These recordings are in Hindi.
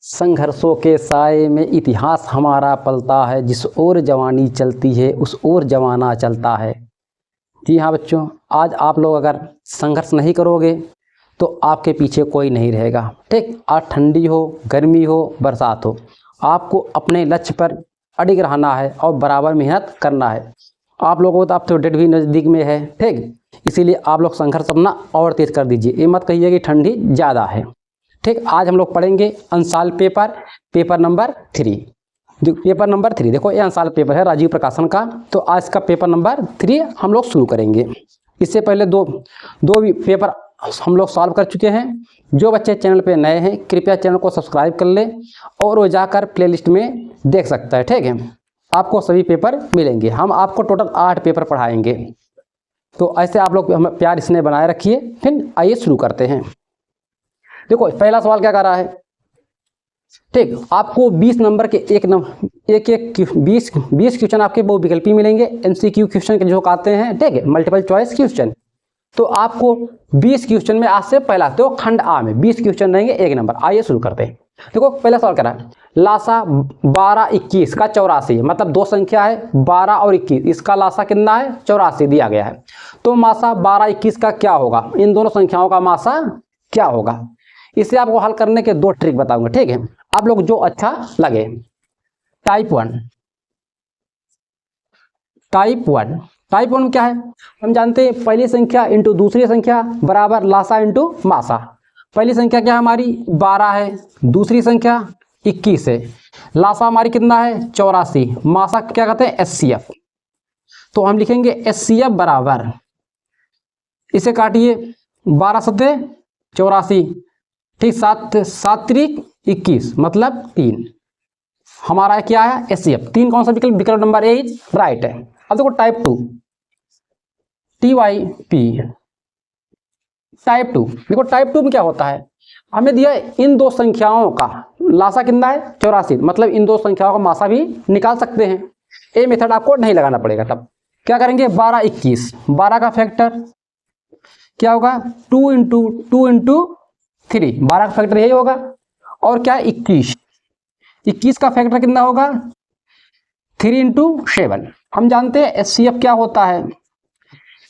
संघर्षों के साए में इतिहास हमारा पलता है, जिस ओर जवानी चलती है उस ओर जमाना चलता है। जी हाँ बच्चों, आज आप लोग अगर संघर्ष नहीं करोगे तो आपके पीछे कोई नहीं रहेगा। ठीक, आज ठंडी हो, गर्मी हो, बरसात हो, आपको अपने लक्ष्य पर अडिग रहना है और बराबर मेहनत करना है। आप लोगों को तो अब तो डेट भी नज़दीक में है, ठीक, इसीलिए आप लोग संघर्ष अपना और तेज कर दीजिए। ये मत कहिए कि ठंडी ज़्यादा है। ठीक, आज हम लोग पढ़ेंगे अंशाल पेपर नंबर 3। पेपर नंबर 3 देखो, ये अंशाल पेपर है राजीव प्रकाशन का। तो आज का पेपर नंबर 3 हम लोग शुरू करेंगे। इससे पहले दो पेपर हम लोग सॉल्व कर चुके हैं। जो बच्चे चैनल पे नए हैं कृपया चैनल को सब्सक्राइब कर ले और वो जाकर प्लेलिस्ट में देख सकता है। ठीक है, आपको सभी पेपर मिलेंगे। हम आपको टोटल 8 पेपर पढ़ाएंगे। तो ऐसे आप लोग हमें प्यार इसने बनाए रखिए। फिर आइए शुरू करते हैं। देखो पहला सवाल क्या कर रहा है। ठीक, आपको 20 नंबर के 20 क्वेश्चन आपके बहुविकल्पी मिलेंगे, एमसीक्यू क्वेश्चन के जो आते हैं, ठीक है, मल्टीपल चॉइस क्वेश्चन। तो आपको 20 क्वेश्चन में आज से पहला तो खंड आ में 20 क्वेश्चन रहेंगे 1 नंबर। आइए शुरू करते हैं। देखो पहला सवाल क्या है, लासा 12 21 का 84, मतलब दो संख्या है 12 और 21, इसका लासा कितना है 84 दिया गया है। तो मासा 12 21 का क्या होगा, इन दोनों संख्याओं का मासा क्या होगा। इसे आपको हल करने के 2 ट्रिक बताऊंगा, ठीक है, आप लोग जो अच्छा लगे। टाइप वन में क्या है, हम जानते हैं पहली संख्या इंटू दूसरी संख्या बराबर लासा इंटू मासा। पहली संख्या क्या हमारी 12 है, दूसरी संख्या 21 है, लासा हमारी कितना है 84, मासा क्या कहते हैं एचसीएफ। तो हम लिखेंगे एचसीएफ बराबर, इसे काटिए 12 सत्ते 84, ठीक, 7 3 21 मतलब 3। हमारा क्या है एचसीएफ। 3 कौन सा विकल्प नंबर ए इज राइट है। अब देखो टाइप 2 TYP टाइप 2। देखो टाइप 2 में क्या होता है, हमें दिया है इन दो संख्याओं का लासा कितना है 84, मतलब इन दो संख्याओं का मासा भी निकाल सकते हैं। ये मेथड आपको नहीं लगाना पड़ेगा। तब क्या करेंगे 12 21, 12 का फैक्टर क्या होगा 2 इंटू 3, 12 का फैक्टर यही होगा। और क्या 21 का फैक्टर कितना होगा 3 इंटू 7। हम जानते हैं एचसीएफ क्या होता है।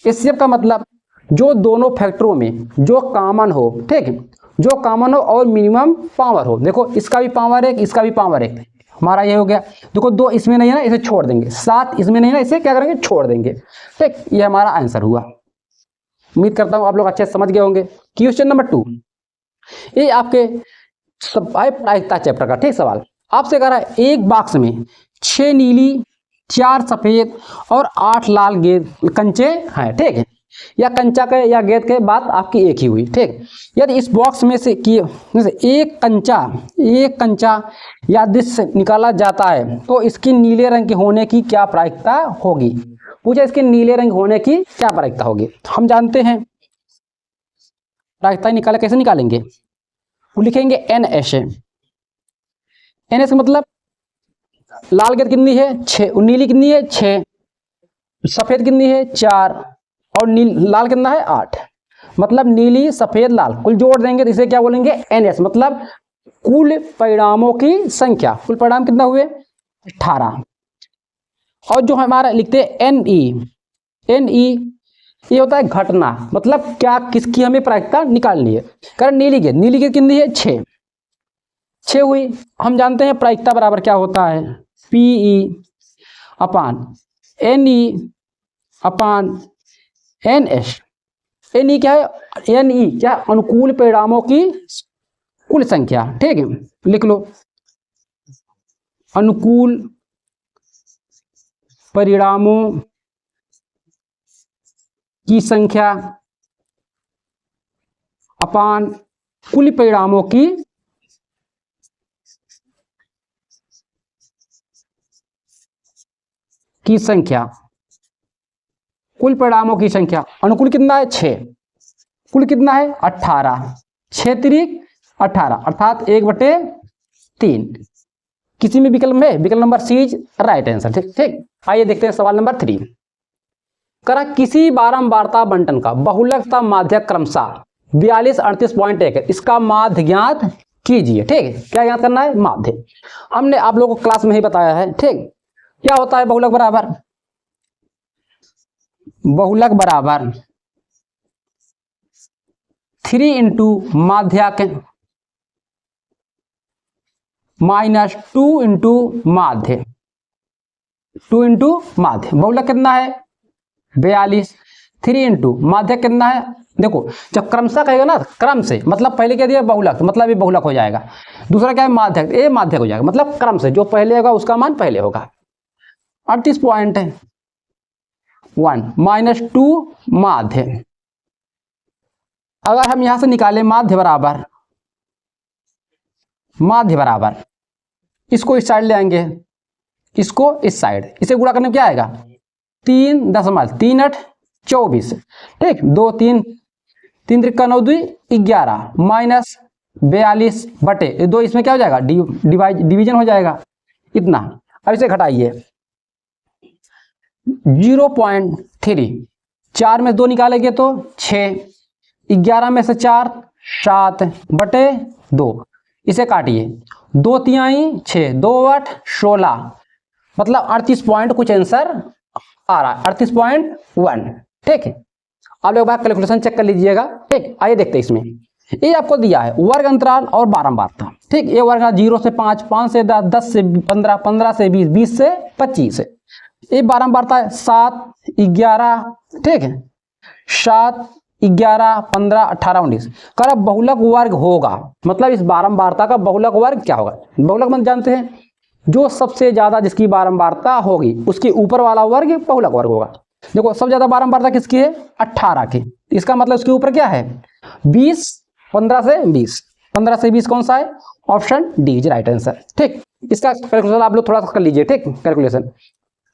एचसीएफ का मतलब जो दोनों फैक्टरों में जो कॉमन हो, ठीक, जो कॉमन हो और मिनिमम पावर हो। देखो इसका भी पावर 1, इसका भी पावर 1, हमारा ये हो गया। देखो 2 इसमें नहीं है ना, इसे छोड़ देंगे। 7 इसमें नहीं है ना, इसे क्या करेंगे छोड़ देंगे। ठीक, ये हमारा आंसर हुआ। उम्मीद करता हूं आप लोग अच्छे से समझ गए होंगे। क्वेश्चन नंबर 2, ये आपके प्रायिकता चैप्टर का, ठीक, सवाल आपसे कह रहा है एक बॉक्स में 6 नीली 4 सफेद और 8 लाल गेंद कंचे हैं, ठीक है, या कंचा के या गेंद के बात आपकी एक ही हुई। ठीक, यदि इस बॉक्स में से एक कंचा या डिश निकाला जाता है तो इसकी नीले रंग के होने की क्या प्रायिकता होगी। पूछा इसके नीले रंग होने की क्या प्रायिकता होगी। हम जानते हैं प्रायिकता निकाले, कैसे निकालेंगे, वो लिखेंगे NS मतलब लाल गेंद कितनी है 6, नीली कितनी है 6, सफेद कितनी है 4 और लाल कितना है 8, मतलब नीली सफेद लाल कुल जोड़ देंगे तो इसे क्या बोलेंगे NS, मतलब कुल परिणामों की संख्या। कुल परिणाम कितना हुए 18। और जो हमारा लिखते हैं NE ये होता है घटना, मतलब क्या किसकी हमें प्रायिकता निकालनी है। कारण नीली गेंद कितनी है 6 हुई। हम जानते हैं प्रायिकता बराबर क्या होता है PE अपान NE अपान NS। NE क्या है, NE क्या है अनुकूल परिणामों की कुल संख्या। ठीक है, लिख लो अनुकूल परिणामों की संख्या अपान कुल परिणामों की संख्या। कुल परिणामों की संख्या अनुकूल कितना है 6, कुल कितना है 18, 6 3 18 अर्थात 1/3। किसी में विकल्प number C is right answer. ठीक, आइए देखते हैं सवाल नंबर 3। करा किसी बारंबारता बंटन का बहुलक तथा माध्यक क्रमशः 42 38.1 है, इसका माध्य ज्ञात कीजिए। ठीक है, क्या याद करना है? माध्य। हमने आप लोगों को क्लास में ही बताया है। ठीक, क्या होता है बहुलक बराबर? बहुलक बराबर 3 इंटू माध्याक माइनस 2 इंटू माध्य। 2 इंटू माध्य। बहुलक कितना है? 42। 3 इंटू माध्य कितना है? देखो जब क्रमशः कहेगा ना, क्रम से मतलब पहले क्या दिया बहुलक, मतलब ये बहुलक हो जाएगा। दूसरा क्या है? माध्यक, ये माध्यक हो जाएगा, मतलब क्रम से जो पहले होगा उसका मान पहले होगा। 38 पॉइंट है 1 माइनस 2 माध्य। अगर हम यहां से निकालें माध्य बराबर, माध्य बराबर इसको इस साइड ले आएंगे, इसको इस साइड, इसे गुणा करने में क्या आएगा? 3 8 24। ठीक, 2 3 3 त्रिका 9 2 11 माइनस 42 बटे 2, इसमें क्या हो जाएगा? डिवीजन हो जाएगा इतना। अब इसे घटाइए 0.3, 4 में 2 निकालेंगे तो 6, 11 में से 4 7 बटे 2, इसे काटिए 2 तिहाई 6, 2 8 16, मतलब 38 पॉइंट कुछ आंसर आ रहा है, 38.1। ठीक है, आप लोग बात कैलकुलेशन चेक कर लीजिएगा। ठीक, आइए देखते हैं इसमें। ये आपको दिया है वर्ग अंतराल और बारंबारता। ठीक, ये वर्ग 0 से 5, 5 से 10, 10 से 15, 15 से 20, 20 से 25। ये बारंबारता है 7 11। ठीक है, 7 11 15 18 19। कर अब बहुलक वर्ग होगा, मतलब इस बारंबारता का बहुलक वर्ग क्या होगा? बहुलक मन जानते हैं, जो सबसे ज्यादा जिसकी बारंबारता होगी उसके ऊपर वाला वर्ग बहुलक वर्ग होगा। देखो सबसे ज्यादा बारंबारता किसकी है? 18 की। इसका मतलब उसके ऊपर क्या है? 20, 15 से 20, 15 से 20 कौन सा है? Option D is right answer. ठीक, इसका कैलकुलेशन आप लोग थोड़ा सा कर लीजिए। ठीक, कैलकुलेशन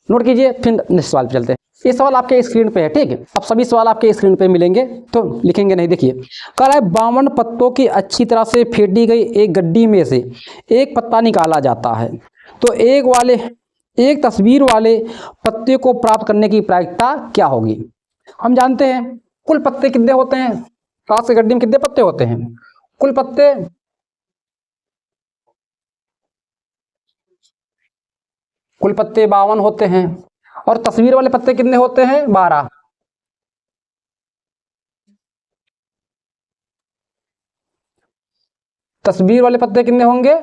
नोट कीजिए, फिर नेक्स्ट सवाल पे चलते हैं। ये सवाल आपके स्क्रीन पे है। ठीक है, अब सभी सवाल आपके स्क्रीन पे मिलेंगे तो लिखेंगे नहीं। देखिए कह रहा है 52 पत्तों की अच्छी तरह से फेंटी गई एक गड्डी में से एक पत्ता निकाला जाता है, तो एक तस्वीर वाले पत्ते को प्राप्त करने की प्रायिकता क्या होगी? हम जानते हैं कुल पत्ते कितने होते हैं, कांच की गड्डी में कितने पत्ते होते हैं? कुल पत्ते कुल पत्ते 52 होते हैं, और तस्वीर वाले पत्ते कितने होते हैं? 12। तस्वीर वाले पत्ते कितने होंगे?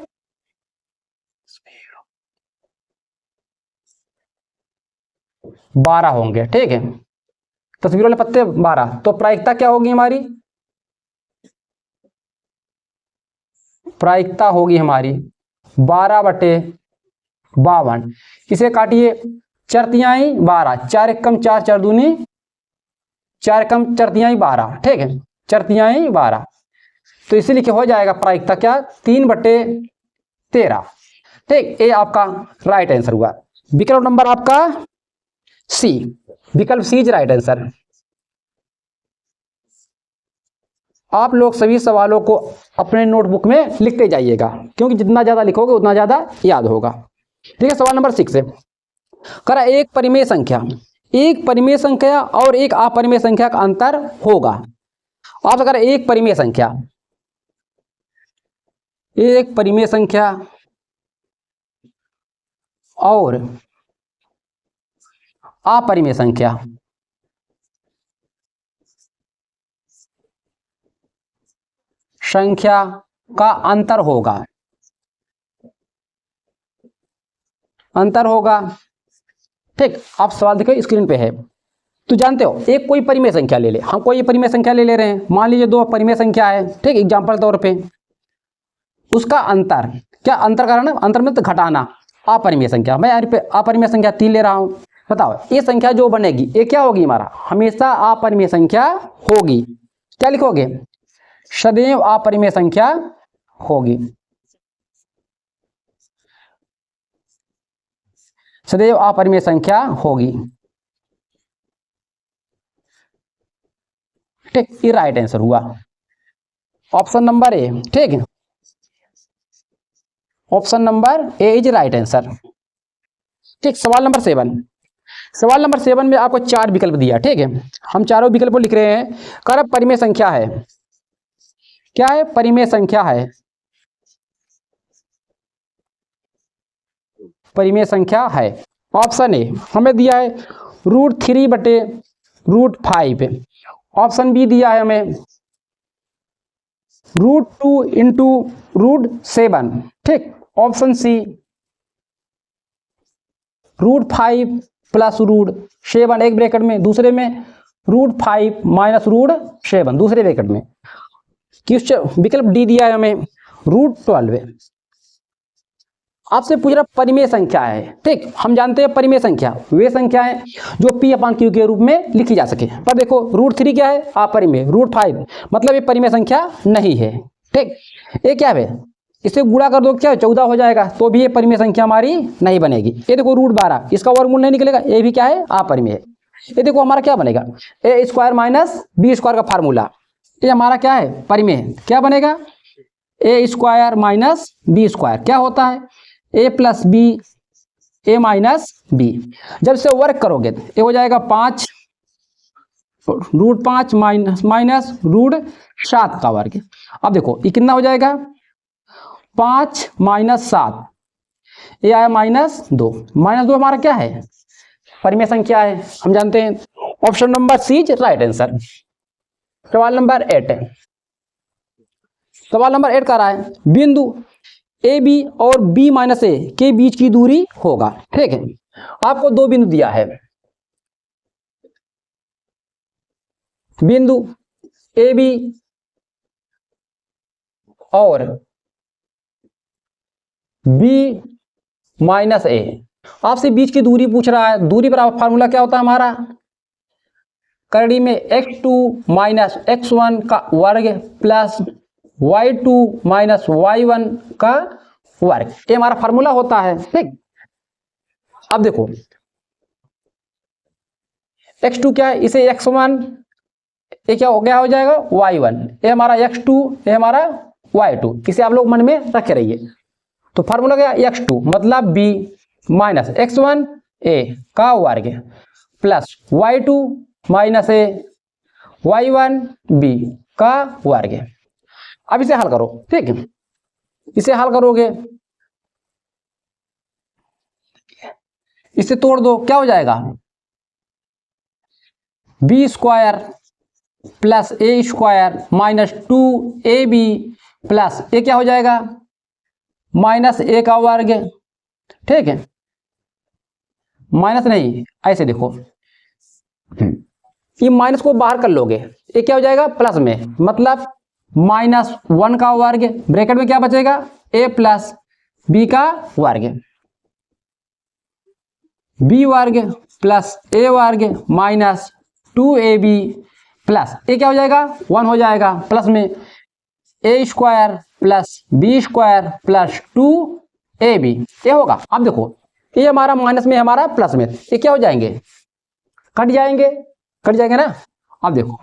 12 होंगे। ठीक है, तस्वीर वाले पत्ते 12, तो प्रायिकता क्या होगी हमारी? प्रायिकता होगी हमारी 12/52। इसे काटिए 4 तिहाई 12, 4 एकम 4, 4 दूनी 4 एकम 4 तिहाई 12। ठीक है, 4 तिहाई 12, तो इसे लिखे हो जाएगा प्रायिकता क्या? 3/13। ठीक, ये आपका राइट आंसर हुआ। विकल्प नंबर आपका सी, विकल्प सी इज राइट आंसर। आप लोग सभी सवालों को अपने नोटबुक में लिखते जाइएगा, क्योंकि जितना ज्यादा लिखोगे उतना ज्यादा याद होगा। ठीक है, सवाल नंबर 6 है, करा एक परिमेय संख्या और एक अपरिमेय संख्या का अंतर होगा। आप अगर एक परिमेय संख्या और अपरिमेय संख्या का अंतर होगा। ठीक, आप सवाल देखो स्क्रीन पे है, तो जानते हो एक कोई परिमेय संख्या ले ले, हम कोई परिमेय संख्या ले रहे हैं, मान लीजिए 2 परिमेय संख्या है। ठीक, एग्जांपल तौर पे उसका अंतर, क्या अंतर करना? अंतर में तो घटाना। अपरिमेय संख्या, मैं यहाँ पे अपरिमेय संख्या 3 ले रहा हूं। बताओ ये संख्या जो बनेगी ये क्या होगी? हमारा हमेशा अपरिमेय संख्या होगी। क्या लिखोगे? सदैव अपरिमेय संख्या होगी, सदैव अपरिमेय संख्या होगी। ठीक, ये राइट आंसर हुआ, ऑप्शन नंबर ए। ठीक है, option number A is right answer. ठीक, सवाल नंबर 7 में आपको 4 विकल्प दिया। ठीक है, हम चारों विकल्पों लिख रहे हैं। कर परिमेय संख्या है, क्या है? परिमेय संख्या है परिमेय संख्या है? ऑप्शन ए हमें दिया है √3/√5। ऑप्शन बी दिया है हमें √2 इंटू √7। ठीक। ऑप्शन सी √5 प्लस √7 एक ब्रैकेट में, दूसरे में √5 माइनस √7 दूसरे ब्रैकेट में। क्वेश्चन विकल्प डी दिया है हमें √12। आपसे पूछ रहा परिमेय संख्या है। ठीक, हम जानते हैं परिमेय संख्या वे संख्या है जो P/Q के रूप में लिखी जा सके। पर देखो √3 क्या है? अपरिमेय। √5 मतलब ये परिमेय संख्या नहीं है। ठीक, ये क्या है? इसे गुणा कर दो, क्या 14 हो जाएगा, तो भी ये परिमेय संख्या हमारी नहीं बनेगी। ये देखो √12 इसका वर्गमूल नहीं निकलेगा, ये भी क्या है? अपरिमेय। ये देखो हमारा क्या बनेगा? a² माइनस b² का फार्मूला, ये हमारा क्या है? परिमेय। क्या बनेगा? a² minus b²। क्या होता है? a plus B a minus B. जब से वर्क करोगे ये हो जाएगा 5 √5 माइनस √7 का वर्ग। अब देखो ये कितना हो जाएगा? 5 माइनस 7, ये आया -2। -2 हमारा क्या है? परिमेय संख्या है, हम जानते हैं। Option number C is right answer. सवाल नंबर 8 है। सवाल नंबर 8 कह रहा है बिंदु ए बी और b माइनस ए के बीच की दूरी होगा। ठीक है, आपको दो बिंदु दिया है। बिंदु ए बी और b माइनस ए, आपसे बीच की दूरी पूछ रहा है। दूरी पर फार्मूला क्या होता है हमारा? करड़ी में x2 माइनस x1 का वर्ग प्लस y2 माइनस y1 का वर्ग, ये हमारा फार्मूला होता है। ठीक, अब देखो x2 क्या है? इसे x1, ये क्या हो गया? हो जाएगा y1, ये हमारा x2, ये हमारा y2। इसे आप लोग मन में रखे रहिए। तो फार्मूला क्या? x2 मतलब b माइनस x1 a का वर्ग plus y2 minus a y1 b का वर्ग। अब इसे हल करो। ठीक है, इसे हल करोगे, इसे तोड़ दो, क्या हो जाएगा? b² plus a² minus 2ab plus ये क्या हो जाएगा? -a का वर्ग। ठीक है, माइनस नहीं, ऐसे देखो, ये माइनस को बाहर कर लोगे, ये क्या हो जाएगा? प्लस में, मतलब -1 का वर्ग। ब्रैकेट में क्या बचेगा? a प्लस b का वर्ग, b वर्ग प्लस a वर्ग माइनस 2ab प्लस ये क्या हो जाएगा? 1 हो जाएगा, प्लस में a² plus b² plus 2ab ये होगा। अब देखो ये हमारा माइनस में, हमारा प्लस में, ये क्या हो जाएंगे? कट जाएंगे, कट जाएंगे ना। अब देखो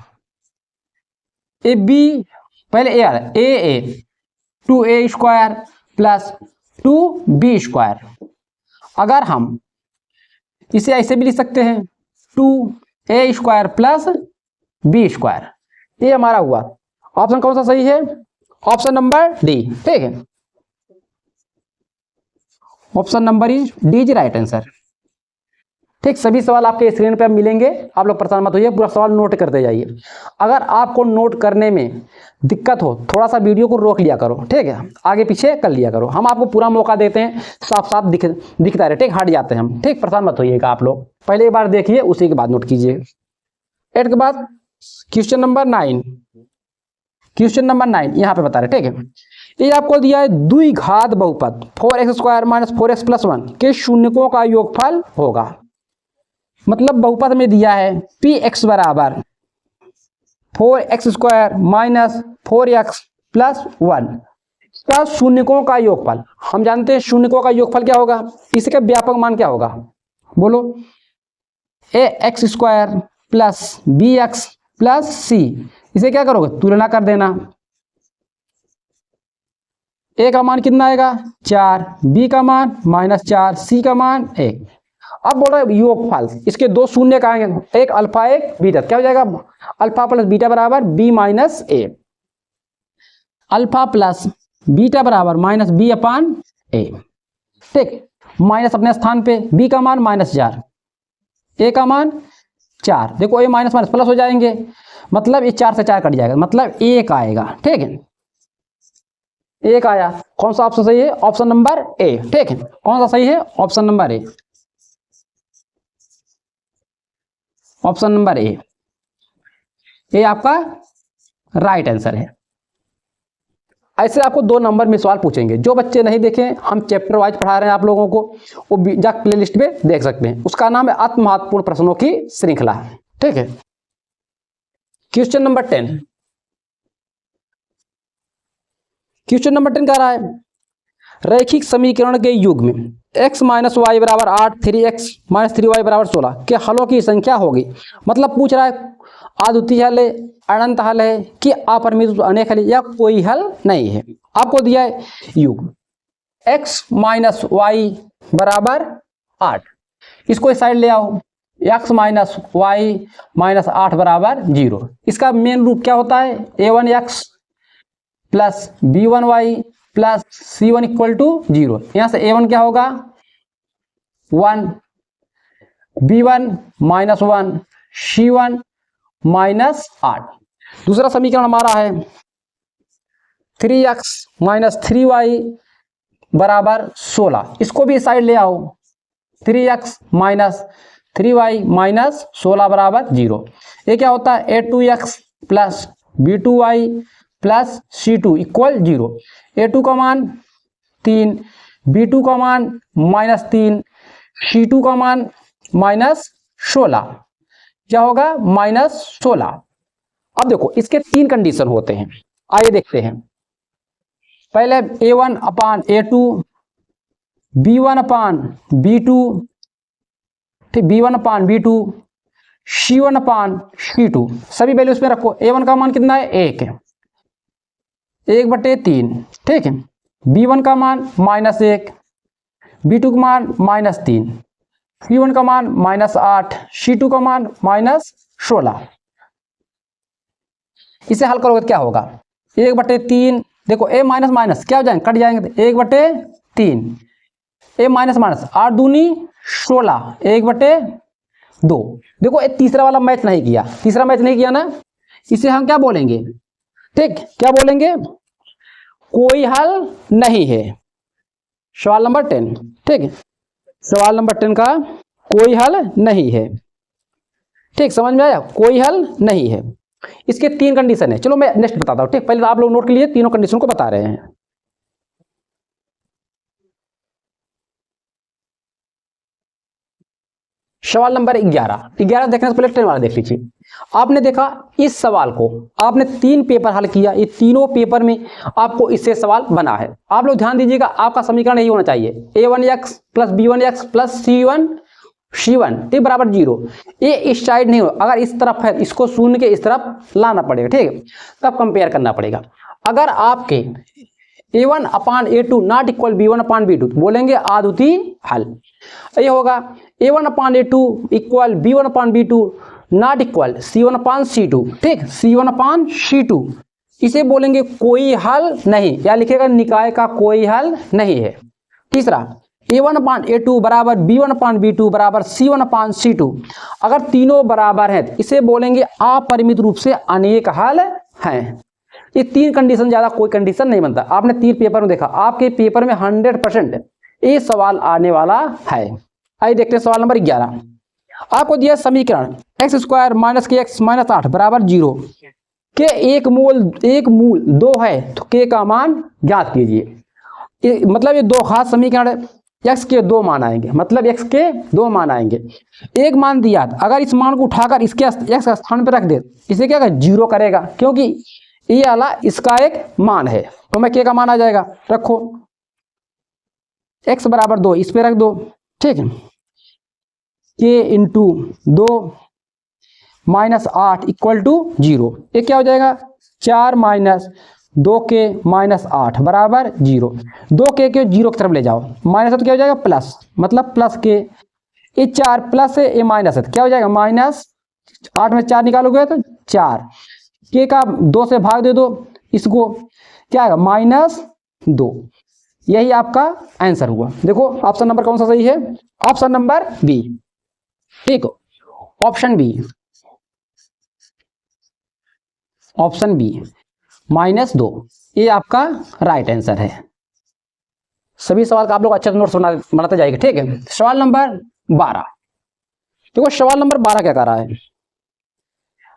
ए बी, पहले ए आ रहा है, ए 2a² प्लस 2b²। अगर हम इसे ऐसे भी लिख सकते हैं 2a² प्लस b², ये हमारा हुआ। ऑप्शन कौन सा सही है? Option number D. ठीक है, option number D is right answer. ठीक, सभी सवाल आपके स्क्रीन पे मिलेंगे, आप लोग परेशान मत होइए, पूरा सवाल नोट करते जाइए। अगर आपको नोट करने में दिक्कत हो, थोड़ा सा वीडियो को रोक लिया करो। ठीक है, आगे पीछे कर लिया करो, हम आपको पूरा मौका देते हैं, साफ साफ दिखता रहे। ठीक, हट जाते हैं हम। ठीक, परेशान मत होइएगा आप लोग, पहले एक बार देखिए उसी के बाद नोट कीजिए। 8 के बाद क्वेश्चन नंबर 9। क्वेश्चन नंबर 9 यहाँ पे बता रहे। ठीक है, ये आपको दिया है द्विघात बहुपद 4x² माइनस 4x प्लस 1 के शून्यकों का योगफल होगा। मतलब बहुपद में दिया है px बराबर 4x² माइनस 4x प्लस 1 का शून्यकों का योगफल। हम जानते हैं शून्यकों का योगफल क्या होगा? इसका व्यापक मान क्या होगा? बोलो। ax² plus bx plus c, इसे क्या करोगे? तुलना कर देना। a का मान कितना आएगा? 4, b का मान -4, c का मान 1। अब बोल रहा है योगफल, इसके दो शून्य का आएंगे, एक अल्फा एक बीटा, क्या हो जाएगा? अल्फा प्लस बीटा बराबर b minus a। Alpha plus beta बराबर -b/a। ठीक, माइनस अपने स्थान पे, बी का मान -4, ए का मान 4। देखो ये माइनस माइनस प्लस हो जाएंगे, मतलब ये 4 से 4 कट जाएगा, मतलब 1 आएगा। ठीक है, 1 आया। कौन सा ऑप्शन सही है? Option number A. ठीक है, कौन सा सही है? Option number A, option number A, ये आपका राइट आंसर है। ऐसे आपको 2 नंबर में सवाल पूछेंगे। जो बच्चे नहीं देखें, हम चैप्टर वाइज पढ़ा रहे हैं आप लोगों को, वो जाकर प्ले लिस्ट में देख सकते हैं। उसका नाम है अति महत्वपूर्ण प्रश्नों की श्रृंखला। ठीक है, क्वेश्चन नंबर 10, क्वेश्चन नंबर 10 कह रहा है रैखिक समीकरण के युग में x माइनस वाई बराबर 8, 3x माइनस 3y बराबर 16 के हलों की संख्या होगी। मतलब पूछ रहा है अद्वितीय हल है, अनंत हल है कि अपरिमित अनेक हल है, या कोई हल नहीं है। आपको दिया है युग x माइनस वाई बराबर 8, इसको इस साइड ले आओ, x माइनस वाई माइनस 8 बराबर 0। इसका मेन रूप क्या होता है? a1x plus b1y plus c1 equal to 0। यहां से a1 क्या होगा? 1, b1 माइनस 1, c1 माइनस 8। दूसरा समीकरण हमारा है 3x माइनस 3y बराबर 16, इसको भी साइड ले आओ, 3x माइनस 3y माइनस 16 बराबर 0। ये क्या होता है? a2x plus b2y plus c2 equal 0। a2 का मान 3, b2 का मान -3, c2 का मान -16, क्या होगा? -16। अब देखो इसके 3 कंडीशन होते हैं, आइए देखते हैं। पहले a1 अपान a2, b1 अपान b2, ठीक, b1 अपान b2, c1 अपान c2, सभी वैल्यू उसमें रखो। a1 का मान कितना है? 1 है, 1/3। ठीक है, b1 का मान -1, b2 का मान -3, c1 का मान -8, c2 का मान -16। इसे हल करोगे क्या होगा? 1/3, देखो a माइनस माइनस क्या हो जाएंगे? कट जाएंगे, 1/3, a माइनस माइनस 8 दूनी 16, 1/2। देखो ये तीसरा वाला मैच नहीं किया, तीसरा मैच नहीं किया ना, इसे हम क्या बोलेंगे? ठीक, क्या बोलेंगे? कोई हल नहीं है। सवाल नंबर 10, ठीक है, सवाल नंबर 10 का कोई हल नहीं है। ठीक, समझ में आया? कोई हल नहीं है। इसके 3 कंडीशन है। चलो मैं नेक्स्ट बताता हूं। ठीक, पहले तो आप लोग नोट के लिए तीनों कंडीशन को बता रहे हैं। सवाल नंबर 11 देखने से पहले 10 वाला देख लीजिए। आपने देखा इस सवाल को आपने 3 पेपर हल किया, ये तीनों पेपर में आपको इससे सवाल बना है। आप लोग ध्यान दीजिएगा, आपका समीकरण यही होना चाहिए, a1x plus b1x plus c1 t बराबर 0। ये इस साइड नहीं हो, अगर इस तरफ है इसको शून्य के इस तरफ लाना पड़ेगा। ठीक है, तब कंपेयर करना पड़ेगा। अगर आपके a1 upon a2 not equal b1 upon b2 बोलेंगे अद्वितीय हल। ये होगा a1 upon a2 equal b1 upon b2 not equal c1 upon c2। ठीक, c1 अपान c2, इसे बोलेंगे कोई हल नहीं, या लिखेगा निकाय का कोई हल नहीं है। तीसरा a1 अपान a2 बराबर b1 अपान b2 बराबर c1 अपान c2, अगर तीनों बराबर हैं तो इसे बोलेंगे अपरिमित रूप से अनेक हल हैं। ये 3 कंडीशन, ज्यादा कोई कंडीशन नहीं बनता। आपने 3 पेपर में देखा, आपके पेपर में 100% ये सवाल आने वाला है। आइए देखते हैं सवाल नंबर 11। आपको दिया समीकरण x² माइनस के x माइनस 8 बराबर 0 के एक मूल 2 है तो k का मान ज्ञात कीजिए। मतलब ये 2 खास समीकरण है, x के 2 मान आएंगे, मतलब x के 2 मान आएंगे। एक मान दिया, अगर इस मान को उठाकर इसके x स्थान पर रख दे, इसे क्या 0 करेगा, क्योंकि ये वाला इसका एक मान है, तो मैं k का मान आ जाएगा। रखो x बराबर 2, इस पे रख दो। ठीक है, k into 2 minus 8 equal to 0। ये क्या हो जाएगा? 4 माइनस 2k माइनस 8 बराबर 0। 2k के 0 की तरफ ले जाओ, माइनस है तो क्या हो जाएगा? प्लस, मतलब प्लस k। ये 4 प्लस है, ये माइनस है तो क्या हो जाएगा? माइनस। 8 में 4 निकालोगे तो 4, k का 2 से भाग दे दो, इसको क्या आएगा? -2। यही आपका आंसर हुआ। देखो ऑप्शन नंबर कौन सा सही है, ऑप्शन नंबर बी। ठीक, ऑप्शन बी, ऑप्शन बी -2 ये आपका राइट आंसर है। सभी सवाल का आप लोग अच्छे से नोट्स बनाते जाएंगे। ठीक है, सवाल नंबर 12। देखो सवाल नंबर 12 क्या कर रहा है,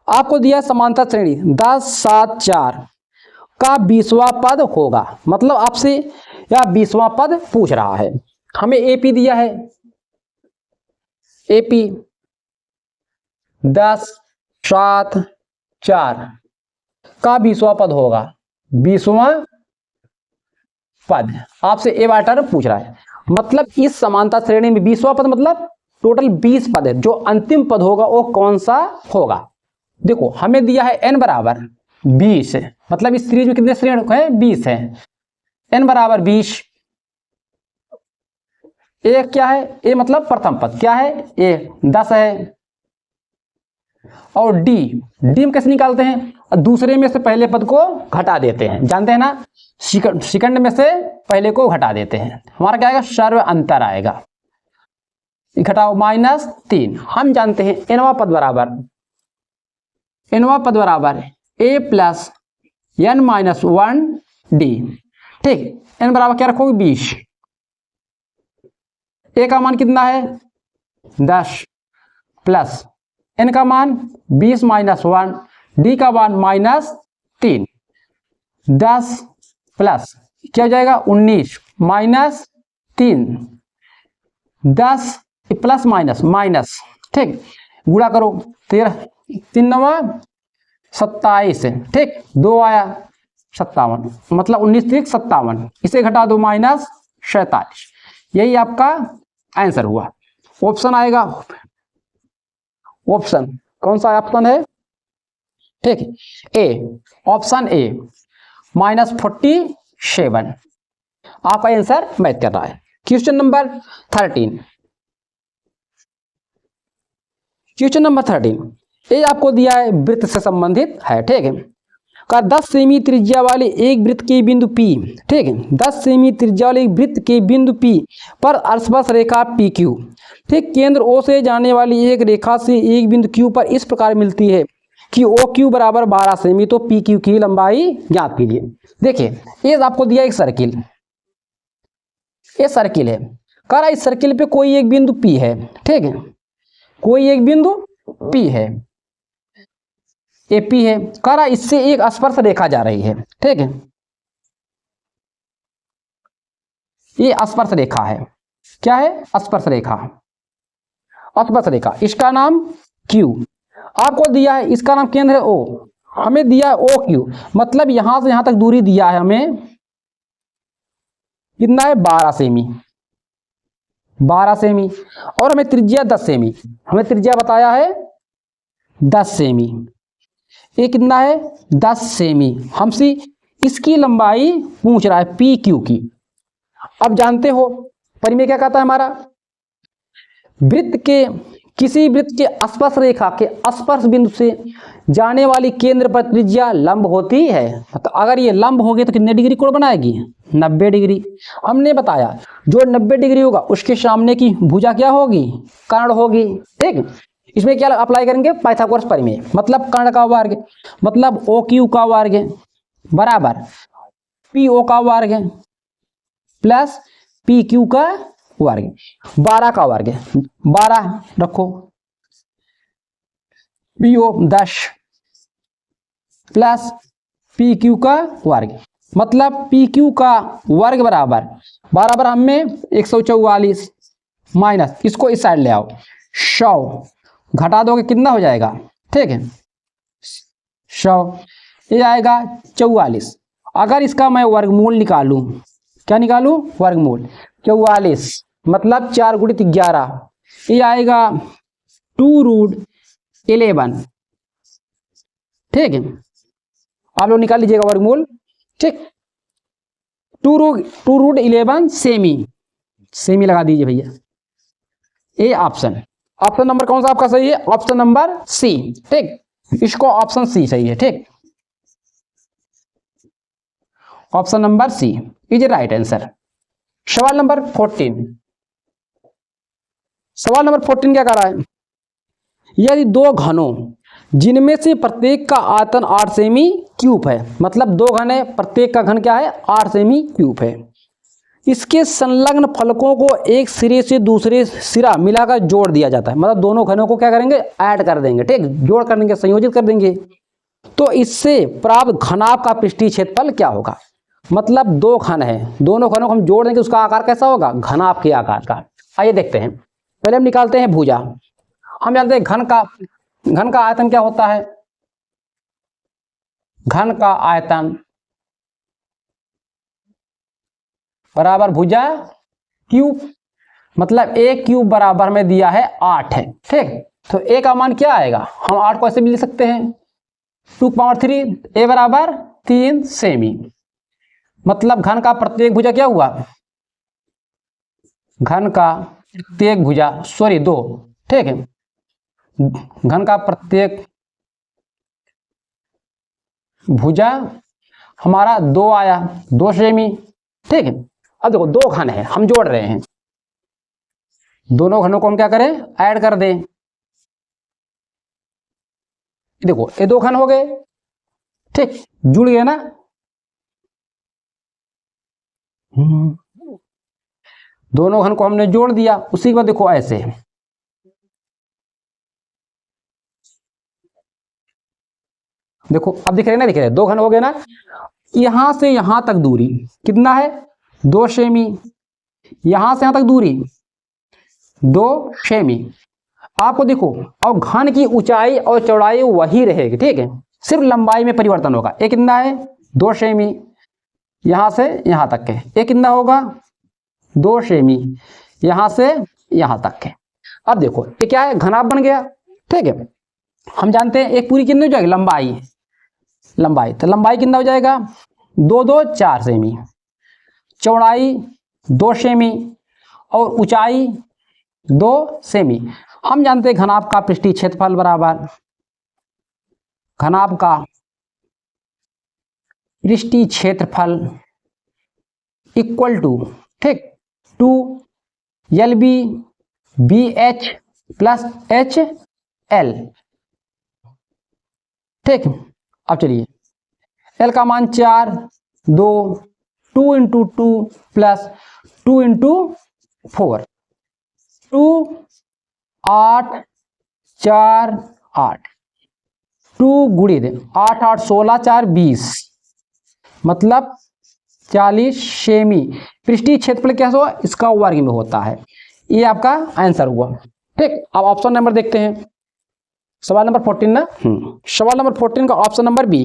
आपको दिया समांतर श्रेणी 10 7 4 का 20वां पद होगा। मतलब आपसे या 20वां पद पूछ रहा है। हमें एपी दिया है, एपी 10 7 4 का 20वां पद होगा। 20वां पद आपसे ए वाला टर्म पूछ रहा है। मतलब इस समांतर श्रेणी में 20वां पद मतलब टोटल 20 पद है, जो अंतिम पद होगा वो कौन सा होगा। देखो हमें दिया है n बराबर 20, मतलब इस सीरीज में कितने श्रेणी है, 20 है। n बराबर 20, ए क्या है, ए मतलब प्रथम पद क्या है, ए 10 है। और डी हम कैसे निकालते हैं, दूसरे में से पहले पद को घटा देते हैं, जानते हैं ना, सेकंड में से पहले को घटा देते हैं। हमारा क्या आएगा, सर्व अंतर आएगा, घटाओ -3। हम जानते हैं nवां पद बराबर a plus n minus 1 D. ठीक, n बराबर क्या रखोगे 20, a का मान कितना है 10 प्लस n का मान 20 माइनस 1, d का मान -3। 10 प्लस क्या हो जाएगा 19 माइनस 3, 10 प्लस माइनस। ठीक, गुणा करो 13 3 9 27। ठीक, 2 आया 57, मतलब 19 3 57, इसे घटा दो -47। यही आपका आंसर हुआ। ऑप्शन आएगा, ऑप्शन कौन सा ऑप्शन है, ठीक, ए, ऑप्शन ए -47 आपका आंसर मैच कर रहा है। क्वेश्चन नंबर 13, क्वेश्चन नंबर 13 ये आपको दिया है, वृत्त से संबंधित है। ठीक है, का 10 सेमी त्रिज्या वाले एक वृत्त के बिंदु P, ठीक है, 10 सेमी त्रिज्या वाले एक वृत्त के बिंदु P पर स्पर्श रेखा PQ, ठीक, केंद्र O से जाने वाली एक रेखा से एक बिंदु Q पर इस प्रकार मिलती है कि OQ बराबर 12 सेमी, तो PQ की लंबाई ज्ञात कीजिए। देखिए ये आपको दिया एक सर्किल, ये सर्किल है, कह रहा इस सर्किल पे कोई एक बिंदु P है। ठीक है, कोई एक बिंदु P है, AP है, कह रहा इससे एक स्पर्श रेखा जा रही है। ठीक है, ये स्पर्श रेखा है, क्या है, स्पर्श रेखा, स्पर्श रेखा, इसका नाम Q आपको दिया है, इसका नाम केंद्र है O, हमें दिया है OQ, मतलब यहां से यहां तक दूरी दिया है हमें, कितना है 12 सेमी, 12 सेमी, और हमें त्रिज्या 10 सेमी, हमें त्रिज्या बताया है 10 सेमी, ये कितना है 10 सेमी, हमसे इसकी लंबाई पूछ रहा है PQ की। अब जानते हो परिमेय क्या कहता है हमारा, वृत्त के किसी वृत्त के स्पर्श रेखा के स्पर्श बिंदु से जाने वाली केंद्र पर त्रिज्या लंब होती है। तो अगर ये लंब होगी तो कितने डिग्री कोण बनाएगी, 90 डिग्री। हमने बताया जो 90 डिग्री होगा उसके सामने की भुजा क्या होगी, कर्ण होगी। ठीक, इसमें क्या अप्लाई करेंगे, पाइथागोरस परिमेय, मतलब कर्ण का वर्ग मतलब OQ का वर्ग बराबर PO का वर्ग प्लस PQ का वर्ग, 12 का वर्ग, 12 रखो, PO 10 प्लस PQ का वर्ग, मतलब PQ का वर्ग बराबर बराबर हमें 144 माइनस, इसको इस साइड ले आओ, 100 घटा दोगे कितना हो जाएगा, ठीक है 100, ये आएगा 44। अगर इसका मैं वर्गमूल निकालूं, क्या निकालूं, वर्गमूल 44 मतलब 4 गुणित 11, ये आएगा 2√11। ठीक है, आप लोग निकाल लीजिएगा वर्गमूल। ठीक, 2√11 सेमी लगा दीजिए भैया। ये ऑप्शन नंबर कौन सा आपका सही है, ऑप्शन नंबर सी। ठीक, इसको ऑप्शन सी सही है। ठीक, option number C is right answer. सवाल नंबर 14, सवाल नंबर 14 क्या कर रहा है, यदि दो घनों जिनमें से प्रत्येक का आयतन 8 सेमी क्यूब है, मतलब दो घन है, प्रत्येक का घन क्या है 8 सेमी क्यूब है, इसके संलग्न फलकों को एक सिरे से दूसरे सिरा मिलाकर जोड़ दिया जाता है, मतलब दोनों घनों को क्या करेंगे ऐड कर देंगे, ठीक, जोड़ कर देंगे, संयोजित कर देंगे, तो इससे प्राप्त घनाभ का पृष्ठीय क्षेत्रफल क्या होगा। मतलब दो घन है, दोनों घनों को हम जोड़ देंगे, उसका आकार कैसा होगा घनाभ के आकार का। आइए देखते हैं, पहले हम निकालते हैं भुजा। हम जानते हैं घन का आयतन क्या होता है, घन का आयतन बराबर भुजा क्यूब, मतलब a क्यूब बराबर में दिया है 8 है, ठीक, तो a का मान क्या आएगा, हम 8 को ऐसे भी लिख सकते हैं 2 पावर 3, a बराबर 3 सेमी, मतलब घन का प्रत्येक भुजा क्या हुआ, घन का प्रत्येक भुजा सॉरी 2, ठीक है, घन का प्रत्येक भुजा हमारा 2 आया, 2 सेमी, ठीक है। अब देखो दो घन है, हम जोड़ रहे हैं, दोनों घनों को हम क्या करें ऐड कर दें, देखो ये दो घन हो गए, ठीक, जुड़ गए ना, दोनों घन को हमने जोड़ दिया, उसी के बाद देखो ऐसे देखो, अब दिख रहे ना, दिख रहे दो घन हो गए ना, यहां से यहां तक दूरी कितना है 2 सेमी, यहां से यहां तक दूरी 2 सेमी, आपको देखो, और घन की ऊंचाई और चौड़ाई वही रहेगी, ठीक है, सिर्फ लंबाई में परिवर्तन होगा, ये कितना है 2 सेमी, यहां से यहां तक है, ये कितना होगा 2 सेमी, यहां से यहां तक है। अब देखो ये क्या है घनाभ बन गया, ठीक है, हम जानते हैं एक पूरी कितनी हो जाएगी लंबाई, तो लंबाई कितना हो जाएगा 2 2 4 सेमी, चौड़ाई 2 सेमी और ऊंचाई 2 सेमी। हम जानते हैं घनाभ का पृष्ठीय क्षेत्रफल बराबर घनाभ का पृष्ठीय क्षेत्रफल इक्वल टू, ठीक, 2 LB BH प्लस HL, ठीक। अब चलिए L का मान 4, 2 2 इंटू 2 प्लस 2 इंटू 4, 2 8 4 8, 2 गुणित 8 8 16 4 20, मतलब 40 सेमी पृष्ठीय क्षेत्रफल क्या हुआ इसका वर्ग में होता है, ये आपका आंसर हुआ, ठीक। अब ऑप्शन नंबर देखते हैं, सवाल नंबर 14 ना, सवाल नंबर 14 का option number B,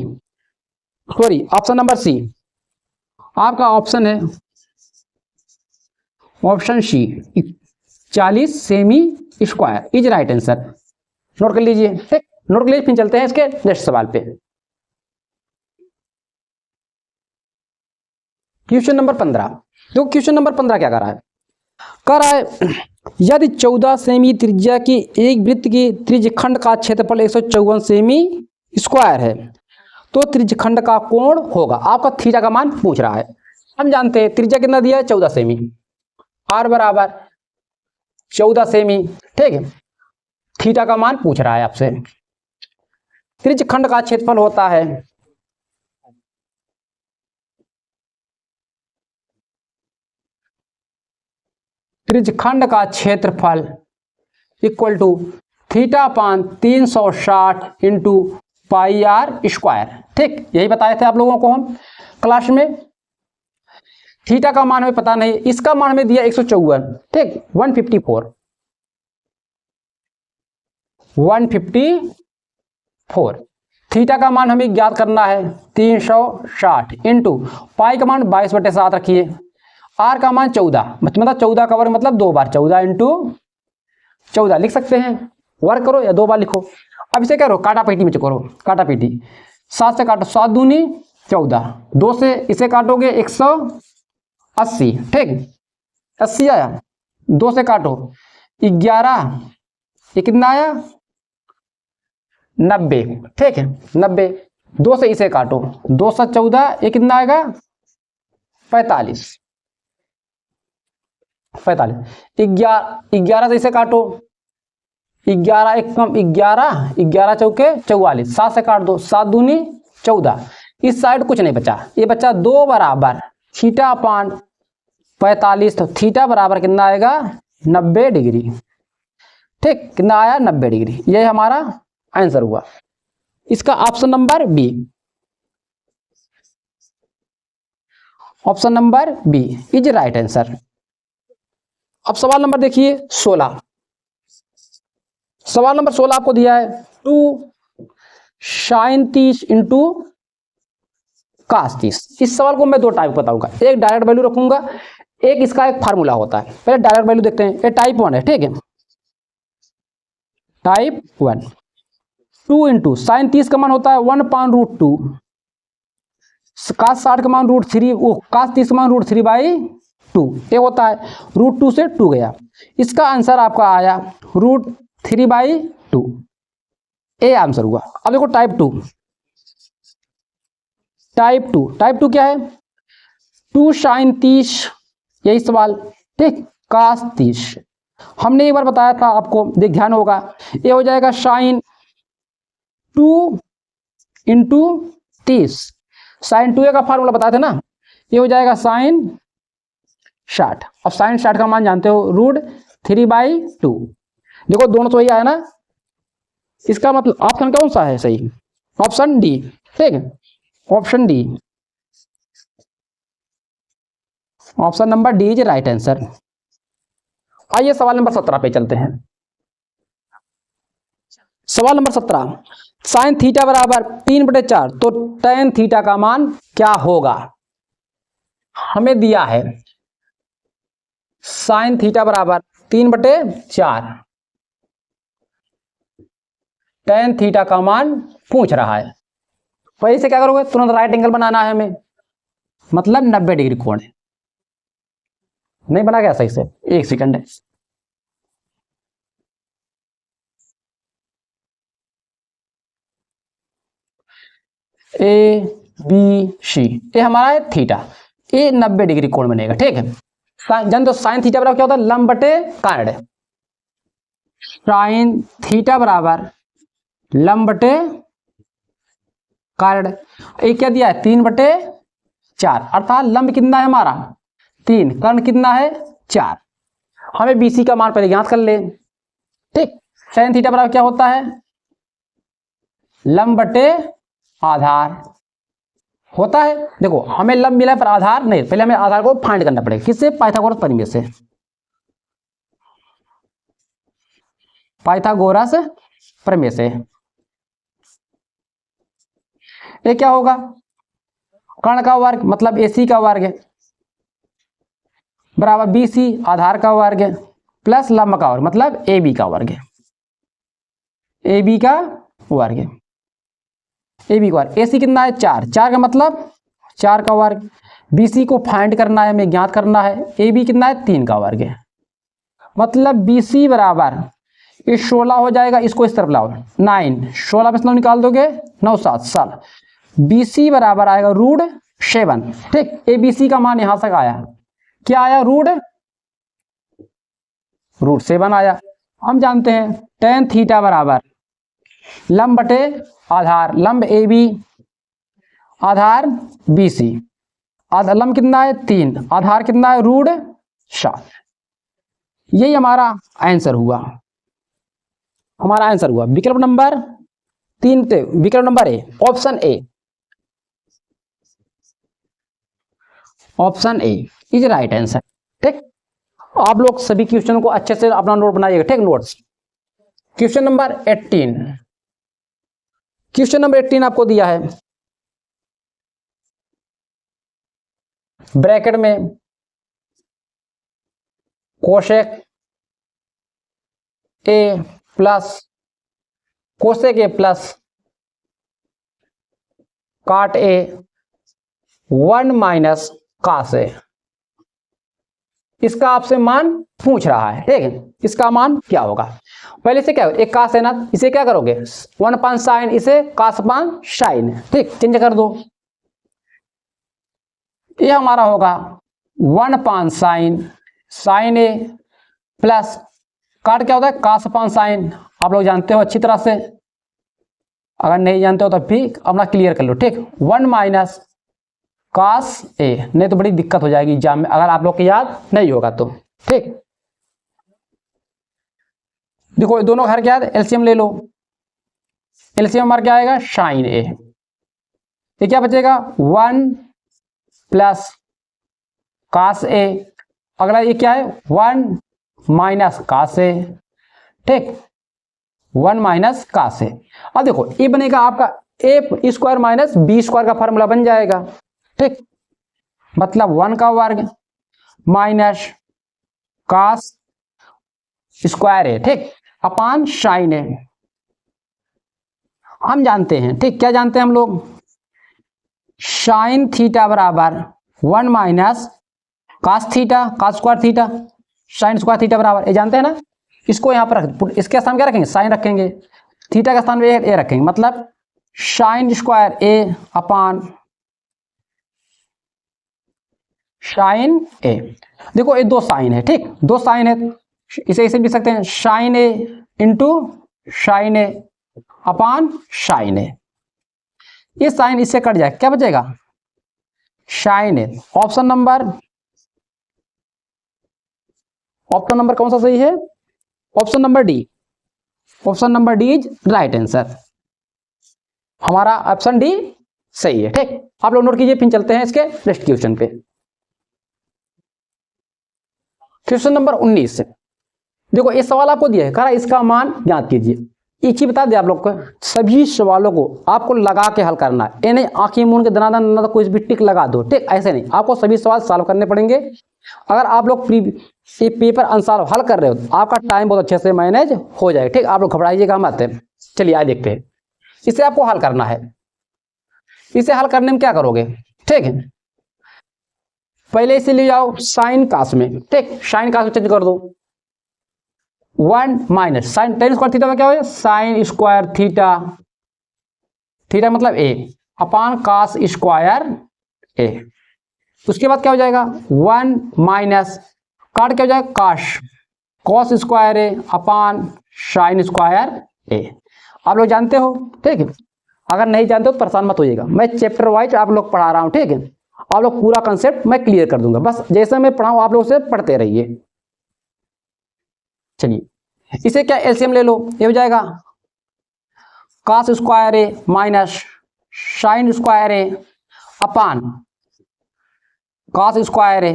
sorry option number C, आपका ऑप्शन है ऑप्शन सी 40 सेमी square is right answer, note कर लीजिए, ठीक, नोट कर लीजिए, फिर चलते हैं इसके नेक्स्ट सवाल पे। क्वेश्चन नंबर 15, देखो क्वेश्चन नंबर 15 क्या कर रहा है, यदि 14 सेमी त्रिज्या की एक वृत्त की त्रिज्यखंड का क्षेत्रफल 154 सेमी स्क्वायर है, तो त्रिज्यखंड का कोण होगा, आपका थीटा का मान पूछ रहा है। हम जानते हैं त्रिज्या कितना दिया है 14 सेमी, आर बराबर 14 सेमी, ठीक है, थीटा का मान पूछ रहा है आपसे, त्रिज्यखंड का क्षेत्रफल होता है त्रिज्यखंड का क्षेत्रफल इक्वल टू थीटा पान 360 इंटू पाई आर स्क्वायर, ठीक, यही बताए थे आप लोगों को हम क्लास में। थीटा का मान हमें पता नहीं, इसका मान हमें दिया 154, ठीक, 154, थीटा का मान हमें ज्ञात करना है 360 इंटू पाई का मान 22/7 रखिए, आर का मान 14, मतलब 14 का वर्ग मतलब 2 बार 14 इंटू 14 लिख सकते हैं, वर्ग करो या 2 बार लिखो। अब इसे क्या करो काटा पीटी में करो, काटा पीटी 7 से काटो, 7 दूनी 14, 2 से इसे काटोगे 180, ठीक, 80 आया, 2 से काटो 11, ये कितना आया 90, ठीक है 90, 2 से इसे काटो 2 से 14, ये कितना आएगा 45, 45, 11 से इसे काटो, 11 एक कम 11, 11 चौके 44, 7 से काट दो, 7 दूनी 14, इस साइड कुछ नहीं बचा, ये बचा 2 बराबर थीटा अपान 45, तो थीटा बराबर कितना आएगा 90 डिग्री। ठीक, कितना आया 90 डिग्री, ये हमारा आंसर हुआ। इसका option number B, option number B is right answer. अब सवाल नंबर देखिए 16, सवाल नंबर 16 आपको दिया है 2 sin 30 इंटू cos 30। इस सवाल को मैं दो टाइप बताऊंगा, एक डायरेक्ट वैल्यू रखूंगा, एक इसका एक फार्मूला होता है। पहले डायरेक्ट वैल्यू देखते हैं, ये टाइप 1 है, ठीक है, टाइप 1। 2 इंटू साइन 30 का मान होता है 1/√2, cos 60 का मान √3, वो cos 30 का मान √3/2, ये होता है √2 से 2 गया, इसका आंसर आपका आया √3/2, ये आंसर हुआ। अब देखो टाइप 2, टाइप 2 क्या है 2 sin 30, यही सवाल, ठीक, cos 30, हमने एक बार बताया था आपको, देख ध्यान होगा, ये हो जाएगा sin 2 इंटू 30, sin 2 का फार्मूला बताए थे ना, ये हो जाएगा sin 60, अब sin 60 का मान जानते हो √3/2, देखो दोनों तो वही आया ना, इसका मतलब ऑप्शन कौन सा है सही, ऑप्शन डी, ठीक है, option D, option number D is right answer. आइए सवाल नंबर 17 पे चलते हैं। सवाल नंबर 17, साइन थीटा बराबर 3/4, तो tan थीटा का मान क्या होगा। हमें दिया है साइन थीटा बराबर 3/4, tan थीटा का मान पूछ रहा है, पहले से क्या करोगे, तुरंत राइट एंगल बनाना है हमें, मतलब 90 डिग्री कोण है, नहीं बना गया सही से, एक सेकंड है, ए बी सी, ये हमारा है थीटा, ये 90 डिग्री कोण बनेगा, ठीक है। जान तो साइन थीटा बराबर क्या होता है, लंब बटे कार्ड, साइन थीटा बराबर लंब बटे कार्ड, ये क्या दिया है 3/4, अर्थात लंब कितना है हमारा 3, कर्ण कितना है 4, हमें बीसी का मान पहले ज्ञात कर ले, ठीक। साइन थीटा बराबर क्या होता है, लंब बटे आधार होता है, देखो हमें लंब मिला पर आधार नहीं, पहले हमें आधार को फाइंड करना पड़ेगा, किससे, पाइथागोरस प्रमेय से, पाइथागोरस प्रमेय से। ये क्या होगा, कर्ण का वर्ग मतलब AC का वर्ग बराबर BC आधार का वर्ग प्लस लंब का वर्ग मतलब AB का वर्ग, AB का वर्ग, AB का वर्ग, AC कितना है 4, 4 का मतलब 4 का वर्ग, BC को फाइंड करना है, हमें ज्ञात करना है, AB कितना है 3 का वर्ग, मतलब BC बराबर ये 16 हो जाएगा, इसको इस तरफ लाओ 9, 16 में से 9 निकाल दोगे 9 7 साल, BC बराबर आएगा √7, ठीक। ABC का मान यहां तक आया, क्या आया √7 आया। हम जानते हैं tan थीटा बराबर लंब बटे आधार, लंब AB आधार BC, आधार लंब कितना है 3, आधार कितना है √7, यही हमारा आंसर हुआ, हमारा आंसर हुआ विकल्प नंबर 3, विकल्प number A, option A, option A is right answer, ठीक। आप लोग सभी क्वेश्चन को अच्छे से अपना नोट बनाइएगा, ठीक, notes. Question number 18, question number 18 आपको दिया है ब्रैकेट में कोशेक ए प्लस कोसेक ए प्लस काट ए 1 माइनस कास ए, इसका आपसे मान पूछ रहा है, ठीक है, इसका मान क्या होगा। पहले से क्या, एक कास है ना, इसे क्या करोगे 1 साइन, इसे कास साइन, ठीक, चेंज कर दो, ये हमारा होगा 1 साइन साइन ए प्लस काट क्या होता है कास अपान साइन, आप लोग जानते हो अच्छी तरह से, अगर नहीं जानते हो तो भी अपना क्लियर कर लो, ठीक। 1 माइनस कास ए, नहीं तो बड़ी दिक्कत हो जाएगी एग्जाम में अगर आप लोग को याद नहीं होगा तो, ठीक। देखो दोनों घर क्या है, एलसीएम ले लो, एलसीएम हमारा क्या आएगा साइन ए, ये क्या बचेगा 1 प्लस कास ए, अगला ये क्या है 1 माइनस कास ए, ठीक 1 माइनस कास ए। अब देखो ये बनेगा आपका ए स्क्वायर माइनस बी स्क्वायर का फॉर्मूला बन जाएगा, ठीक, मतलब 1 का वर्ग माइनस कास स्क्वायर है, ठीक, अपान साइन है। हम जानते हैं, ठीक, क्या जानते हैं हम लोग, साइन थीटा बराबर 1 minus cos theta, cos square theta, sine square theta बराबर, ये जानते हैं ना। इसको यहाँ पर रख, इसके स्थान क्या रखेंगे साइन रखेंगे, थीटा का स्थान पे ए रखेंगे, मतलब साइन स्क्वायर ए अपान साइन ए। देखो ये दो साइन है, ठीक, दो साइन है, इसे इसे लिख सकते हैं साइन ए इंटू साइन ए अपान साइन ए, ये साइन इससे कट जाए क्या बचेगा साइन ए। ऑप्शन नंबर कौन सा सही है, option number D, option number D is right answer, हमारा ऑप्शन डी सही है, ठीक। आप लोग नोट कीजिए, फिर चलते हैं इसके नेक्स्ट क्वेश्चन पे। क्वेश्चन नंबर 19, देखो ये सवाल आपको दिया है, कहा इसका मान ज्ञात कीजिए। एक ही बता दिया आप लोग को, सभी सवालों को आपको लगा के हल करना है, ये नहीं आंखें मूंद के दनादन तो कुछ भी टिक लगा दो, ठीक, ऐसे नहीं, आपको सभी सवाल सॉल्व करने पड़ेंगे। अगर आप लोग ये पेपर आंसर हल कर रहे हो तो आपका टाइम बहुत अच्छे से मैनेज हो जाएगा, ठीक, आप लोग घबराइएगा मत। चलिए आइए देखते हैं, इसे आपको हल करना है। इसे हल करने में क्या करोगे, ठीक है, पहले इसे ले जाओ साइन कास में, ठीक, साइन कास में चेंज कर दो, 1 minus sine tan square theta में क्या हो साइन स्क्वायर थीटा, थीटा मतलब ए अपान कास स्क्वायर ए, उसके बाद क्या हो जाएगा 1 माइनस काट क्या हो जाएगा काश कॉस स्क्वायर ए अपान साइन स्क्वायर ए। आप लोग जानते हो, ठीक है, अगर नहीं जानते हो तो परेशान मत होइएगा, मैं चैप्टर वाइज आप लोग पढ़ा रहा हूं, ठीक है, आप लोग पूरा कंसेप्ट मैं क्लियर कर दूंगा, बस जैसे मैं पढ़ाऊं आप लोग से पढ़ते रहिए। चलिए इसे क्या एलसीएम ले लो, ये हो जाएगा कास स्क्वायर ए माइनस साइन स्क्वायर ए अपान कास स्क्वायर ए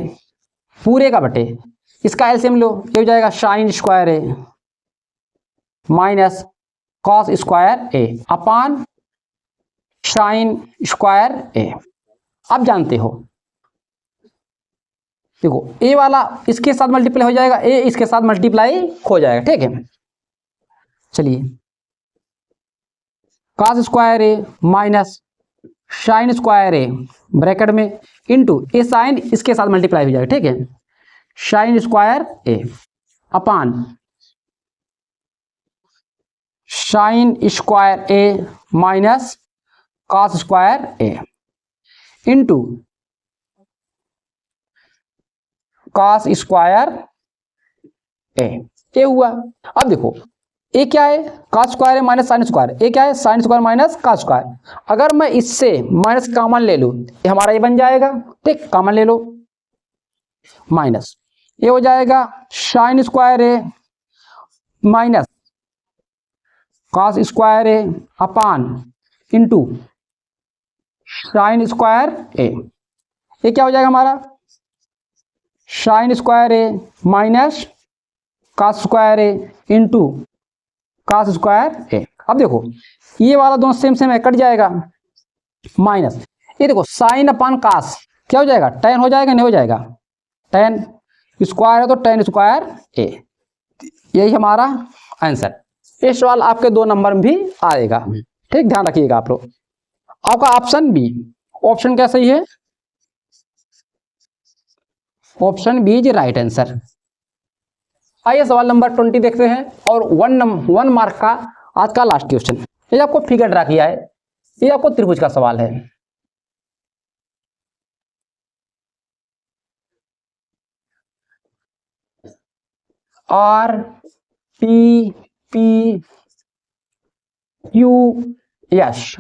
पूरे का बटे, इसका एलसीएम लो, ये हो जाएगा साइन स्क्वायर ए माइनस कॉस स्क्वायर ए अपान साइन स्क्वायर ए। अब जानते हो, देखो ए वाला इसके साथ मल्टीप्लाई हो जाएगा, ए इसके साथ मल्टीप्लाई हो जाएगा, ठीक है। चलिए cos square A minus sign square A bracket में इंटू ए साइन इसके साथ मल्टीप्लाई हो जाएगा, ठीक है, साइन स्क्वायर ए अपान साइन स्क्वायर ए माइनस कॉस स्क्वायर ए इंटू कॉस स्क्वायर ए, ये हुआ। अब देखो ए क्या है कॉस स्क्वायर है माइनस साइन स्क्वायर, ए क्या है sine square minus cos square. अगर मैं इससे माइनस कॉमन ले लूं हमारा ये बन जाएगा, ठीक, कॉमन ले लो माइनस, ये हो जाएगा साइन स्क्वायर ए माइनस कॉस स्क्वायर ए अपान इंटू साइन स्क्वायर ए, ये क्या हो जाएगा हमारा साइन स्क्वायर ए माइनस कॉस स्क्वायर ए इंटू कॉस स्क्वायर ए। अब देखो ये वाला दोनों सेम सेम है, कट जाएगा माइनस, ये देखो साइन अपान कॉस क्या हो जाएगा टेन हो जाएगा, नहीं हो जाएगा टेन स्क्वायर है तो टेन स्क्वायर ए, यही हमारा आंसर। ये सवाल आपके 2 नंबर में भी आएगा, ठीक, ध्यान रखिएगा आप लोग। आपका ऑप्शन बी, ऑप्शन क्या सही है, option B is right answer. आइए सवाल नंबर 20 देखते हैं, और 1 मार्क का आज का लास्ट क्वेश्चन। ये आपको फिगर ड्रा किया है, ये आपको त्रिभुज का सवाल है। R T P Q S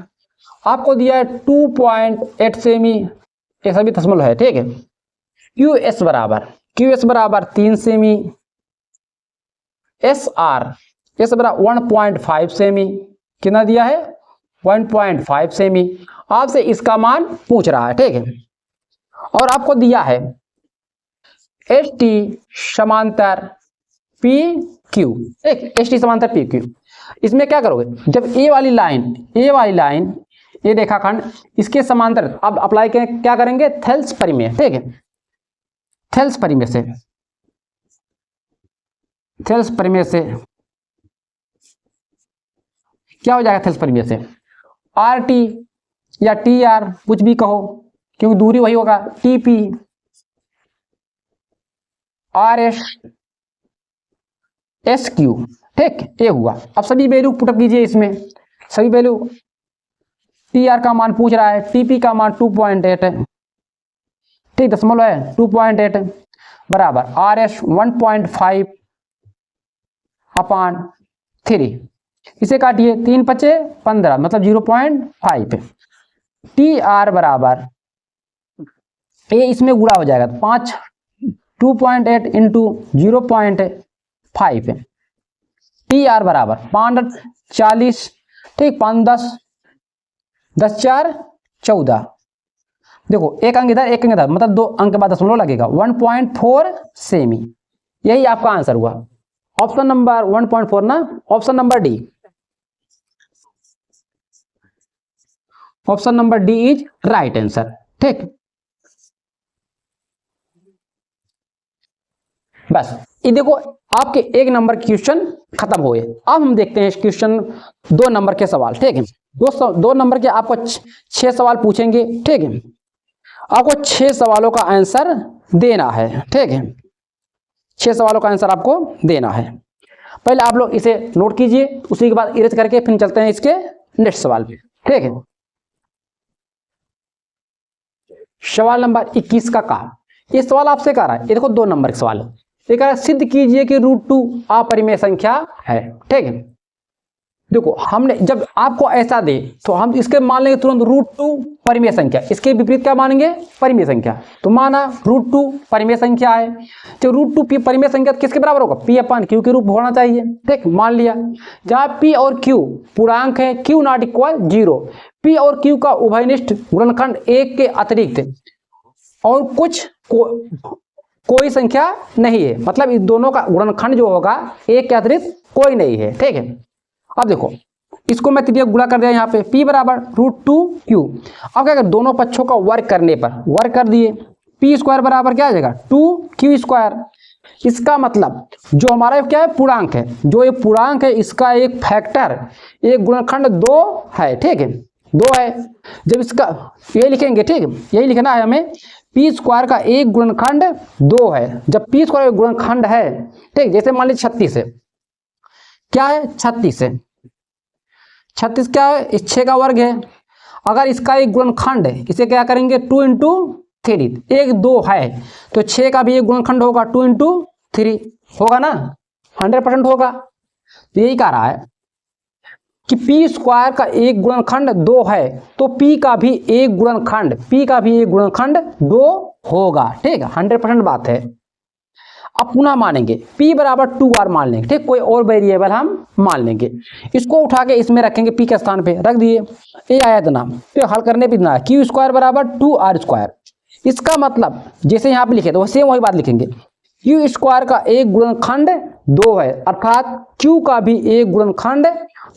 आपको दिया है 2.8 सेमी, ये सभी दशमलव है, ठीक है। क्यू एस बराबर 3 सेमी, एस बराबर 1.5 सेमी, कितना दिया है 1.5 सेमी। आपसे इसका मान पूछ रहा है, ठीक है। और आपको दिया है एस टी समांतर पी क्यू, ठीक, एस टी समांतर पी क्यू। इसमें क्या करोगे, जब ए वाली लाइन ये रेखाखंड इसके समांतर अब अप्लाई क्या करेंगे, थेल्स परिमेय, ठीक है। थेल्स परिमेय से क्या हो जाएगा, थेल्स परिमेय से आर टी या टी आर कुछ भी कहो क्योंकि दूरी वही होगा, T P R S S Q, ठीक, ये हुआ। अब सभी वैल्यू पुटअप कीजिए, इसमें सभी वैल्यू, टी आर का मान पूछ रहा है, टीपी का मान 2.8 है, ठीक, दशमलव है 2.8 बराबर आर एस 1.5 अपान 3, इसे काटिए 3 5 15 मतलब 0.5। टी आर बराबर ये इसमें गुणा हो जाएगा 5 2.8 इंटू 0.5, टी आर बराबर 540, ठीक, 5 10 4 14, देखो एक अंक इधर मतलब 2 अंक के बाद दशमलव लगेगा, 1.4 सेमी। यही आपका आंसर हुआ, ऑप्शन नंबर 1.4 ना, option number D, option number D is right answer, ठीक। बस ये देखो आपके 1 नंबर क्वेश्चन खत्म हुए। अब हम देखते हैं क्वेश्चन 2 नंबर के सवाल, ठीक है। 2 नंबर के आपको 6 सवाल पूछेंगे, ठीक है। आपको 6 सवालों का आंसर देना है, ठीक है। 6 सवालों का आंसर आपको देना है। पहले आप लोग इसे नोट कीजिए, उसी के बाद इरेज करके फिर चलते हैं इसके नेक्स्ट सवाल पे, ठीक है। सवाल नंबर 21 का कहा, ये सवाल आपसे कह रहा है, ये देखो 2 नंबर का सवाल है, ये कह रहा है सिद्ध कीजिए कि √2 अपरिमेय संख्या है, ठीक है। देखो हमने जब आपको ऐसा दे तो हम इसके मान लेंगे तुरंत √2 परिमेय संख्या, इसके विपरीत क्या मानेंगे, परिमेय संख्या। तो माना √2 परिमेय संख्या है, तो √2 परिमेय संख्या किसके बराबर होगा, p अपान q के रूप होना चाहिए, ठीक, मान लिया। जहां p और q पूर्णांक है, q नॉट इक्वल 0, p और q का उभयनिष्ठ गुणनखंड 1 के अतिरिक्त और कोई संख्या नहीं है, मतलब इस दोनों का गुणनखंड जो होगा 1 के अतिरिक्त कोई नहीं है, ठीक है। अब देखो इसको मैं त्रिज्या गुणा कर दिया, यहाँ पे p बराबर √2q। अब क्या कर, दोनों पक्षों का वर्ग करने पर वर्ग कर दिए, p स्क्वायर बराबर क्या आ जाएगा 2q स्क्वायर। इसका मतलब जो हमारा क्या है, पूर्णांक है, जो ये पूर्णांक है इसका एक फैक्टर, एक गुणनखंड 2 है, ठीक है, 2 है। जब इसका ये लिखेंगे, ठीक है, यही लिखना है हमें, p स्क्वायर का एक गुणनखंड 2 है। जब p स्क्वायर गुणनखंड है, ठीक, जैसे मान लीजिए 36 है, क्या है 36 है, 36 क्या है, इस 6 का वर्ग है। अगर इसका एक गुणनखंड है, इसे क्या करेंगे 2 इंटू 3, एक 2 है तो 6 का भी एक गुणनखंड होगा 2 इंटू 3 होगा ना, 100% होगा। तो यही कह रहा है कि p स्क्वायर का एक गुणनखंड 2 है तो p का भी एक गुणनखंड 2 होगा, ठीक है, 100% बात है। अब पुनः मानेंगे p बराबर 2r मान लेंगे, ठीक, कोई और वेरिएबल हम मान लेंगे, इसको उठा के इसमें रखेंगे, p के स्थान पे रख दिए, ये आया इतना, तो हल करने पे इतना q स्क्वायर बराबर 2r स्क्वायर। इसका मतलब जैसे यहाँ पे लिखे तो सेम वही बात लिखेंगे, q स्क्वायर का एक गुणनखंड 2 है, अर्थात q का भी एक गुणनखंड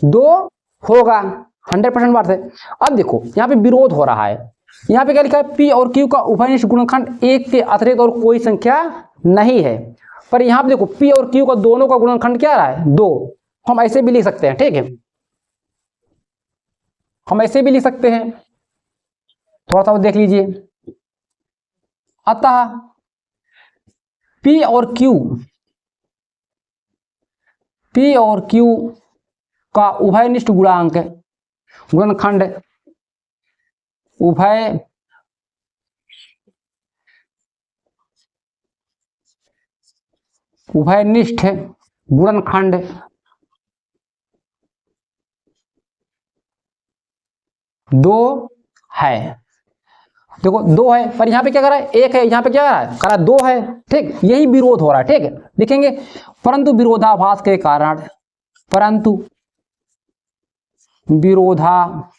2 होगा, 100% बात है। अब देखो यहाँ पे विरोध हो रहा है, यहाँ पे क्या लिखा है, p और q का उभयनिष्ठ गुणनखंड 1 के अतिरिक्त और कोई संख्या नहीं है, पर यहाँ पे देखो p और q का दोनों का गुणनखंड क्या रहा है 2। हम ऐसे भी लिख सकते हैं, ठीक है, हम ऐसे भी लिख सकते हैं, थोड़ा सा देख लीजिए। अतः p और q का उभयनिष्ठ गुणनखंड उभय उभयनिष्ठ गुणनखंड दो है। देखो दो है, पर यहां पे क्या करा है, एक है, यहां पे क्या करा दो है, ठीक, यही विरोध हो रहा है, ठीक है, लिखेंगे परंतु विरोधाभास के कारण, परंतु विरोधाभास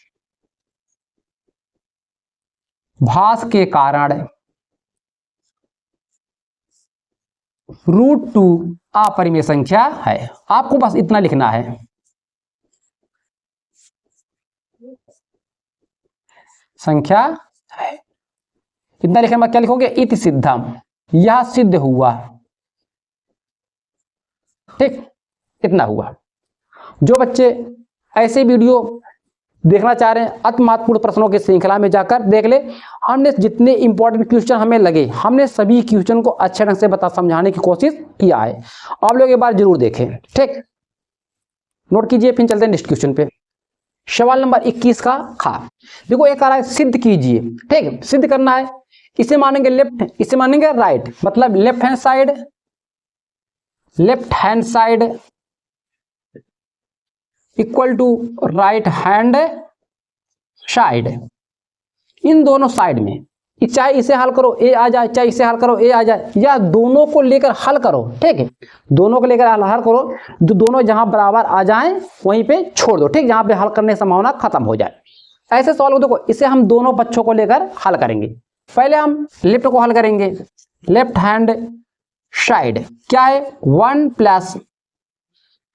के कारण √2 अपरिमेय संख्या है। आपको बस इतना लिखना है, संख्या है, इतना लिखने में क्या लिखोगे, इति सिद्धम, यह सिद्ध हुआ, ठीक, इतना हुआ। जो बच्चे ऐसे वीडियो देखना चाह रहे हैं अति महत्वपूर्ण प्रश्नों की श्रृंखला में जाकर देख ले, हमने जितने इंपॉर्टेंट क्वेश्चन हमें लगे, हमने सभी क्वेश्चन को अच्छे ढंग से समझाने की कोशिश किया है। आप लोग एक बार जरूर देखें, ठीक, नोट कीजिए। फिर चलते हैं नेक्स्ट क्वेश्चन पे। सवाल नंबर 21 का खा। देखो एक आ रहा है सिद्ध कीजिए, ठीक, सिद्ध करना है। इसे मानेंगे लेफ्ट, इसे मानेंगे राइट, मतलब left hand side equal to right hand side. इन दोनों साइड में चाहे इसे हल करो ए आ जाए, चाहे इसे हल करो ए आ जाए, या दोनों को लेकर हल करो, ठीक है, दोनों को लेकर हल करो, जो दोनों जहां बराबर आ जाएं वहीं पे छोड़ दो, ठीक, जहां पे हल करने की संभावना खत्म हो जाए। ऐसे सवाल को देखो, इसे हम दोनों बच्चों को लेकर हल करेंगे। पहले हम लेफ्ट को हल करेंगे, लेफ्ट हैंड साइड क्या है, 1 प्लस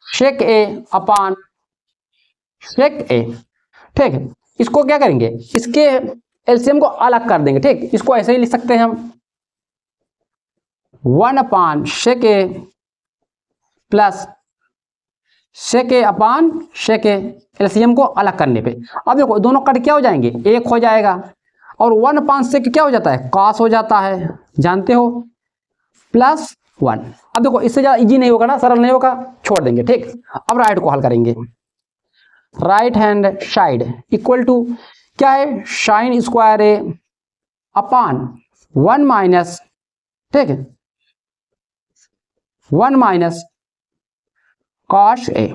सेक ए अपॉन सेक ए, ठीक है, इसको क्या करेंगे, इसके एलसीएम को अलग कर देंगे, ठीक, इसको ऐसे ही लिख सकते हैं हम 1 अपॉन सेक ए प्लस सेक ए अपॉन सेक ए, एलसीएम को अलग करने पे अब देखो दोनों कट क्या हो जाएंगे, एक हो जाएगा, और 1 अपॉन सेक क्या हो जाता है, कॉस हो जाता है, जानते हो, प्लस 1। अब देखो इससे ज्यादा इजी नहीं होगा ना, सरल नहीं होगा, छोड़ देंगे, ठीक। अब राइट को हल करेंगे, right hand side equal to क्या है, sine square A upon 1 minus, ठीक है, 1 माइनस कॉस ए।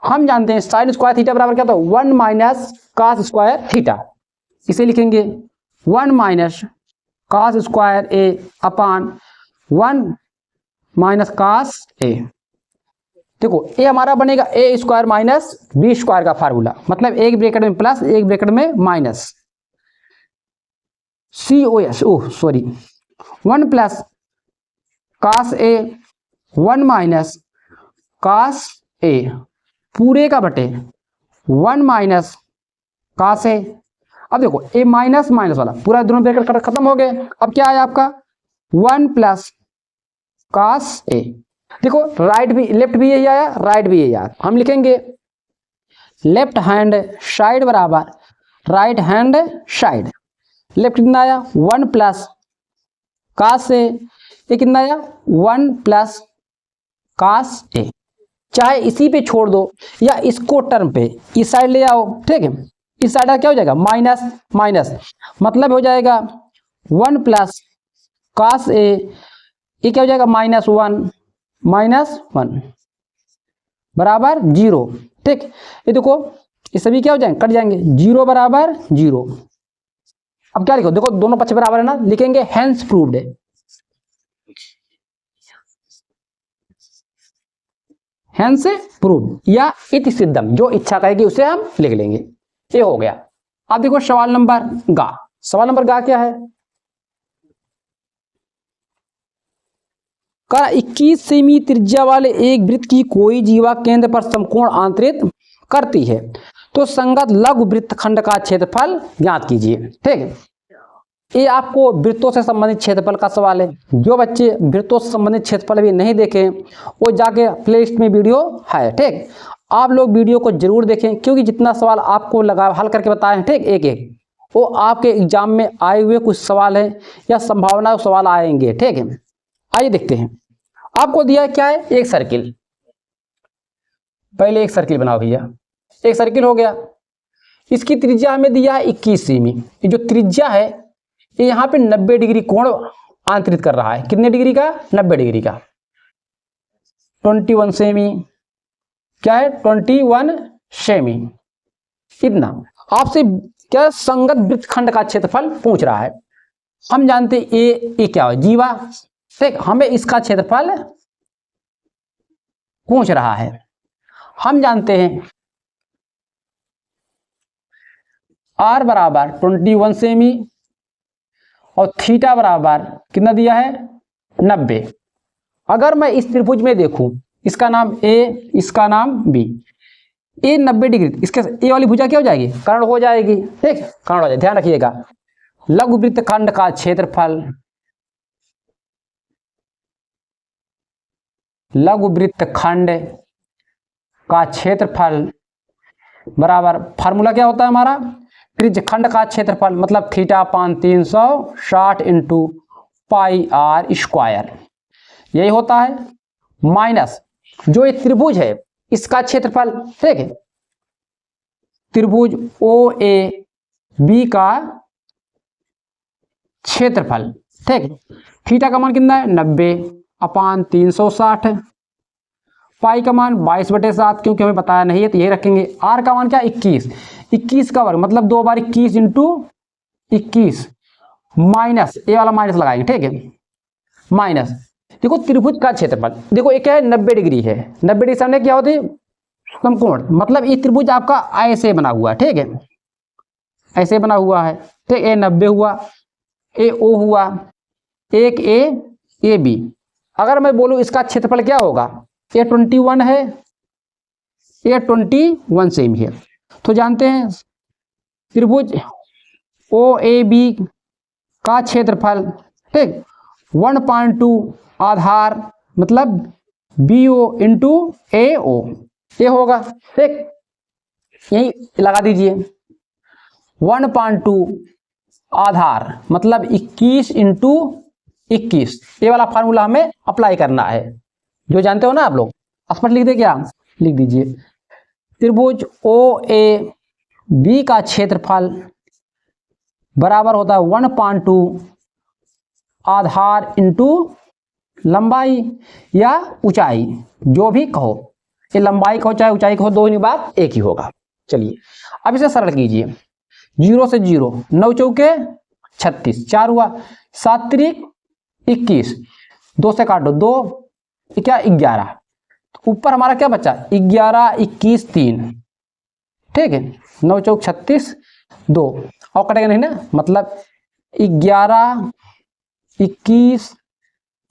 हम जानते हैं साइन स्क्वायर थीटा बराबर क्या था, 1 माइनस कॉस स्क्वायर थीटा। इसे लिखेंगे 1 minus cos square A upon 1 minus cos A. देखो ए हमारा बनेगा A square minus B square का फार्मूला, मतलब एक ब्रैकेट में प्लस एक ब्रैकेट में minus, COS, oh sorry, 1 plus cos A 1 minus cos A पूरे का बटे 1 माइनस कॉस ए। अब देखो ए माइनस माइनस वाला पूरा दोनों ब्रैकेट खत्म हो गए। अब क्या आया आपका 1 प्लस कॉस ए। देखो राइट भी, लेफ्ट भी यही आया, राइट भी यही आया। हम लिखेंगे लेफ्ट हैंड साइड बराबर राइट हैंड साइड। लेफ्ट कितना आया 1 प्लस कॉस ए, ये कितना आया 1 प्लस कॉस ए। चाहे इसी पे छोड़ दो या इसको टर्म पे इस साइड ले आओ, ठीक है, इस साइड क्या हो जाएगा माइनस माइनस, मतलब हो जाएगा 1 प्लस कॉस ए, ये क्या हो जाएगा -1 बराबर 0, ठीक। ये देखो ये सभी क्या हो जाएंगे, कट जाएंगे, 0 बराबर 0। अब क्या लिखो, देखो दोनों पक्ष बराबर है ना, लिखेंगे हेंस प्रूव्ड, हेंस प्रूव्ड या इति सिद्धम, जो इच्छा करेगी उसे हम लिख लेंगे। ये हो गया। अब देखो सवाल नंबर गा। सवाल नंबर गा क्या है, 21 सेमी त्रिज्या वाले एक वृत्त की कोई जीवा केंद्र पर समकोण आंतरित करती है तो संगत लघु वृत्तखंड का क्षेत्रफल ज्ञात कीजिए, ठीक है। ये आपको वृत्तों से संबंधित क्षेत्रफल का सवाल है। जो बच्चे वृत्तों से संबंधित क्षेत्रफल भी नहीं देखें वो जाके प्लेलिस्ट में वीडियो है, ठीक, आप लोग वीडियो को जरूर देखें, क्योंकि जितना सवाल आपको लगा हल करके बताए हैं, ठीक, एक एक वो आपके एग्जाम में आए हुए कुछ सवाल हैं या संभावना सवाल आएंगे, ठीक है। आइए देखते हैं। आपको दिया है क्या है, एक सर्किल। पहले एक सर्किल बनाओ भैया, एक सर्किल हो गया। इसकी त्रिज्या हमें दिया है 21 सेमी। ये जो त्रिज्या है ये यहाँ पे 90 डिग्री कोण आंतरित कर रहा है। कितने डिग्री का, 90 डिग्री का। 21 सेमी, क्या है 21 सेमी। इतना आपसे क्या संगत वृत्तखंड का क्षेत्रफल पूछ रहा है। हम जानते ए क्या है जीवा, ठीक, हमें इसका क्षेत्रफल पूछ रहा है। हम जानते हैं आर बराबर 21 सेमी और थीटा बराबर कितना दिया है 90। अगर मैं इस त्रिभुज में देखूं, इसका नाम ए, इसका नाम बी, ए 90 डिग्री, इसके ए वाली भुजा क्या हो जाएगी कर्ण हो जाएगी, ठीक, कर्ण हो जाएगी। ध्यान रखिएगा लघु वृत्तखंड का क्षेत्रफल, लघु वृत्तखंड का क्षेत्रफल बराबर फार्मूला क्या होता है हमारा त्रिज्यखंड का क्षेत्रफल, मतलब थीटा पान 360 इंटू पाई आर स्क्वायर, यही होता है, माइनस जो ये त्रिभुज है इसका क्षेत्रफल, ठीक है, त्रिभुज ओ ए बी का क्षेत्रफल, ठीक, थीटा का मान कितना है 90 अपान 360, पाई का मान 22/7 क्योंकि हमें बताया नहीं है तो यही रखेंगे। आर का मान क्या 21 का वर्ग मतलब 2 बार 21 इंटू 21 माइनस ए वाला माइनस लगाएंगे, ठीक है, माइनस देखो त्रिभुज का क्षेत्रफल, देखो ये क्या है 90 डिग्री है, 90 डिग्री सामने क्या होती है समकोण, मतलब ये त्रिभुज आपका ऐसे बना हुआ है, ठीक है, ऐसे बना हुआ है, ठीक, ए 90 हुआ, ए ओ हुआ, एक ए बी। अगर मैं बोलूं इसका क्षेत्रफल क्या होगा, ए 21 है, ए 21 सेमी है, तो जानते हैं त्रिभुज ओ ए बी का क्षेत्रफल, ठीक, 1.2 आधार मतलब बी ओ इंटू ए ओ, ये होगा, ठीक, यही लगा दीजिए 1.2 आधार मतलब 21 इंटू 21, ये वाला फार्मूला हमें अप्लाई करना है, जो जानते हो ना आप लोग, स्पष्ट लिख दे क्या, लिख दीजिए त्रिभुज ओ ए बी का क्षेत्रफल बराबर होता है 1.2 आधार इंटू लंबाई या ऊंचाई, जो भी कहो, ये लंबाई कहो चाहे ऊंचाई कहो, दोनों बात एक ही होगा। चलिए अब इसे सरल कीजिए, 0 से 0, 9 चौके 36, 4 हुआ, 7 त्रिक 21, 2 से काटो 2 क्या 11, ऊपर हमारा क्या बचा 11 21 3, ठीक है, 9 चौक 36 2 और कटेगा नहीं ना, मतलब 11 21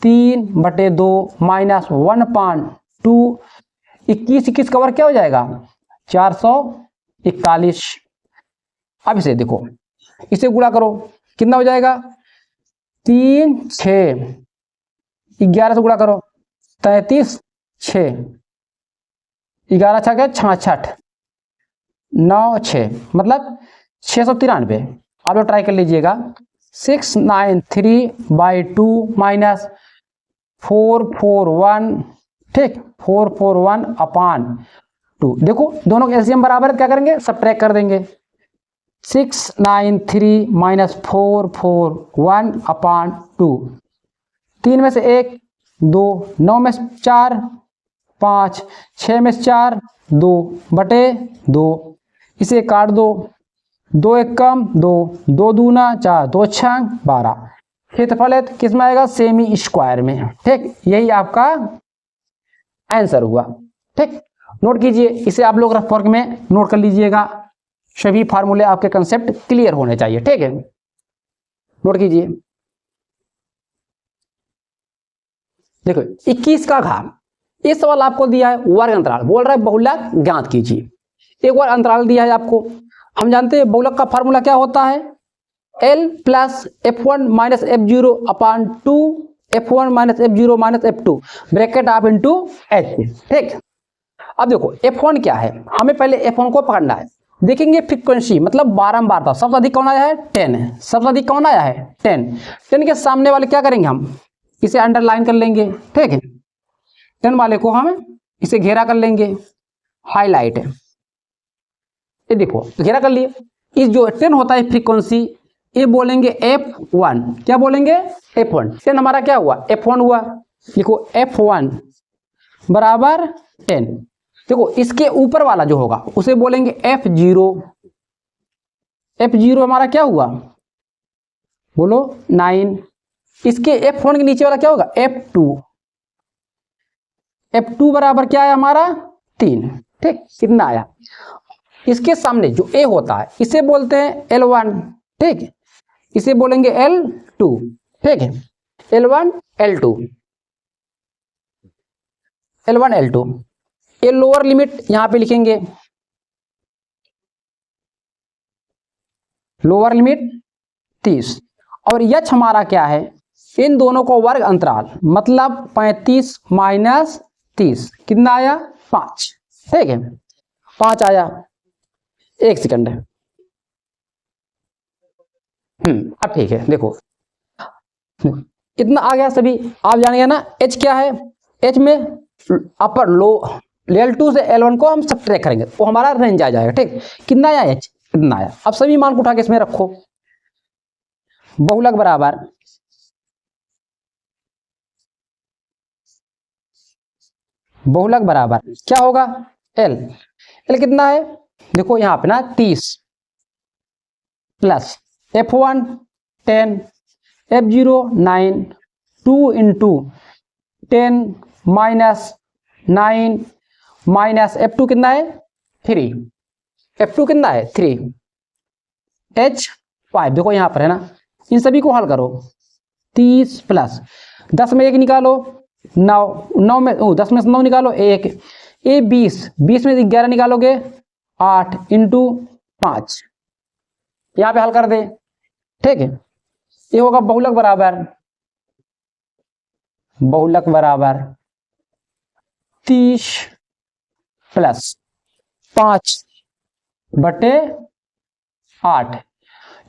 3/2 माइनस 1.2, 21 का वर्ग क्या हो जाएगा 441। अब इसे देखो, इसे गुणा करो कितना हो जाएगा 3 6, 11 से गुणा करो 33 6, 11 छा क्या 66 9 6 मतलब 693। आप लोग ट्राई कर लीजिएगा, 693/2 माइनस 441, ठीक, 441/2, देखो दोनों के एलसीएम बराबर है, क्या करेंगे सबट्रैक्ट कर देंगे, 693 माइनस 441/2, 3 में से 1 2, 9 में से 4 5, 6 में से 4 2/2, इसे काट दो, 2 एक कम 2, 2 दूना 4, 2 6 12, क्षेत्रफल है किस में आएगा सेमी स्क्वायर में, ठीक, यही आपका आंसर हुआ, ठीक, नोट कीजिए, इसे आप लोग रफ वर्क में नोट कर लीजिएगा, सभी फार्मूले आपके कंसेप्ट क्लियर होने चाहिए, ठीक है, नोट कीजिए। देखो 21 का घात, ये सवाल आपको दिया है वर्ग अंतराल, बोल रहा है बहुलक ज्ञात कीजिए, एक बार अंतराल दिया है आपको, हम जानते हैं बहुलक का फार्मूला क्या होता है L plus F1 minus F0/2 F1 minus F0 minus F2 bracket आप इंटू H, ठीक। अब देखो F1 क्या है, हमें पहले F1 को पकड़ना है, देखेंगे फ्रीक्वेंसी मतलब बारंबारता, सबसे अधिक कौन आया है 10 है, सबसे अधिक कौन आया है 10 के सामने वाले क्या करेंगे हम इसे अंडरलाइन कर लेंगे, ठीक है, 10 वाले को हम इसे घेरा कर लेंगे, हाईलाइट है, ये देखो घेरा कर लिए, इस जो 10 होता है फ्रीक्वेंसी ये बोलेंगे F1, क्या बोलेंगे F1, 10 हमारा क्या हुआ F1 हुआ, लिखो F1 बराबर 10। देखो इसके ऊपर वाला जो होगा उसे बोलेंगे F0। F0 हमारा क्या हुआ, बोलो 9। इसके F1 के नीचे वाला क्या होगा, F2। F2 बराबर क्या है हमारा 3। ठीक, कितना आया। इसके सामने जो A होता है इसे बोलते हैं L1। ठीक, इसे बोलेंगे L2। ठीक है, L1 L2, L1 L2। ये लोअर लिमिट यहां पे लिखेंगे, लोअर लिमिट 30। और यच हमारा क्या है, इन दोनों को वर्ग अंतराल, मतलब 35 माइनस 30 कितना आया 5। ठीक है, 5 आया। एक सेकंड है, अब ठीक है। देखो इतना आ गया सभी, आप जानिए ना एच क्या है। एच में अपर लो L2 से L1 को हम सब्ट्रैक्ट करेंगे तो हमारा रेंज आ जाएगा। ठीक, कितना आया एच, कितना आया। अब सभी मान को उठा के इसमें रखो। बहुलक बराबर बहुलक बराबर क्या होगा, L। L कितना है, देखो यहाँ पे ना 30 plus F1 10, F0 9, 2 into 10 minus 9 minus F2 कितना है 3, F2 कितना है 3, H5 देखो यहाँ पर है ना। इन सभी को हल करो, 30 प्लस 10 में 1 निकालो 9, 9 में 10 में से 9 निकालो 1, ए 20, 20 में 11 निकालोगे 8 इंटू 5, यहाँ पे हल कर दे। ठीक है, ये होगा बहुलक बराबर 30 प्लस 5 बटे 8।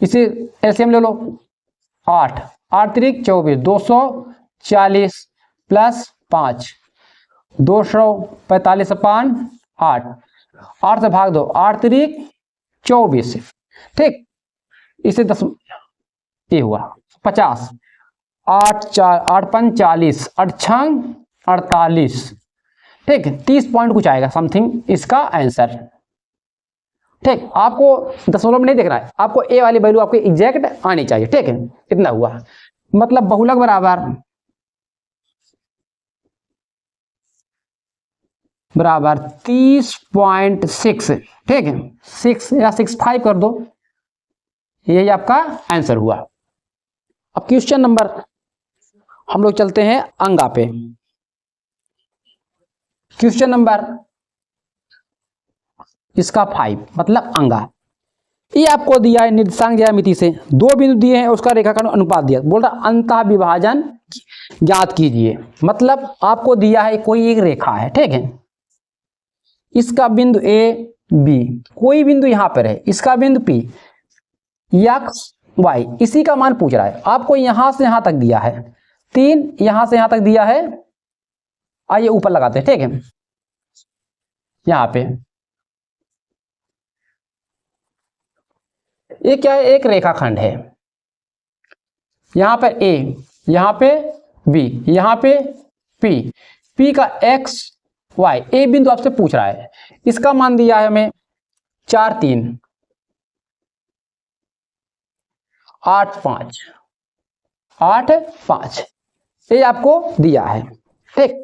इसे एलसीएम ले लो, 8 8 3 24, 240 प्लस 5 245 अपान 8, 8 से भाग दो, 8 3 24। ठीक, इसे 10 ये हुआ 50, 8 4 8 5 40, 8 6 48। ठीक, 30 पॉइंट कुछ आएगा समथिंग इसका आंसर। ठीक, आपको दशमलव में नहीं देखना है, आपको ए वाली वैल्यू आपको एग्जैक्ट आनी चाहिए। ठीक है, इतना हुआ, मतलब बहुलक बराबर 30.6। ठीक है, 6 या 65 कर दो, यही आपका आंसर हुआ। अब क्वेश्चन नंबर हम लोग चलते हैं अंगा पे। क्वेश्चन नंबर इसका 5 मतलब अंगा। ये आपको दिया है निर्देशांक ज्यामिति से, 2 बिंदु दिए हैं, उसका रेखाखंड अनुपात दिया, बोल रहा अंतः विभाजन ज्ञात कीजिए। मतलब आपको दिया है कोई एक रेखा है। ठीक है, इसका बिंदु ए बी, कोई बिंदु यहां पर है, इसका बिंदु पी, एक्स वाई, इसी का मान पूछ रहा है। आपको यहां से यहां तक दिया है 3, यहां से यहां तक दिया है। आइए ऊपर लगाते हैं। ठीक है, यहां पे ये क्या है, एक रेखाखंड है। यहां पर ए, यहां पे बी, यहां पे पी, पी का एक्स वाई, ए बिंदु आपसे पूछ रहा है। इसका मान दिया है हमें 4 3 8 5 8 5, ये आपको दिया है। ठीक,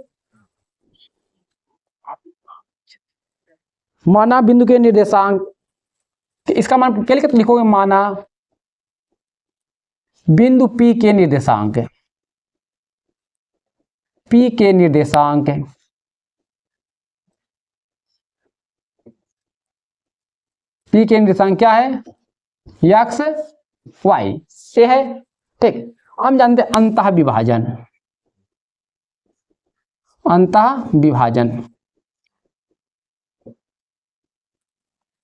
माना बिंदु के निर्देशांक, इसका मान क्या लिखोगे, माना बिंदु P के निर्देशांक, P के निर्देशांक P के निर्देशांक क्या है, एक्स वाई से है। ठीक, हम जानते हैं अंतः विभाजन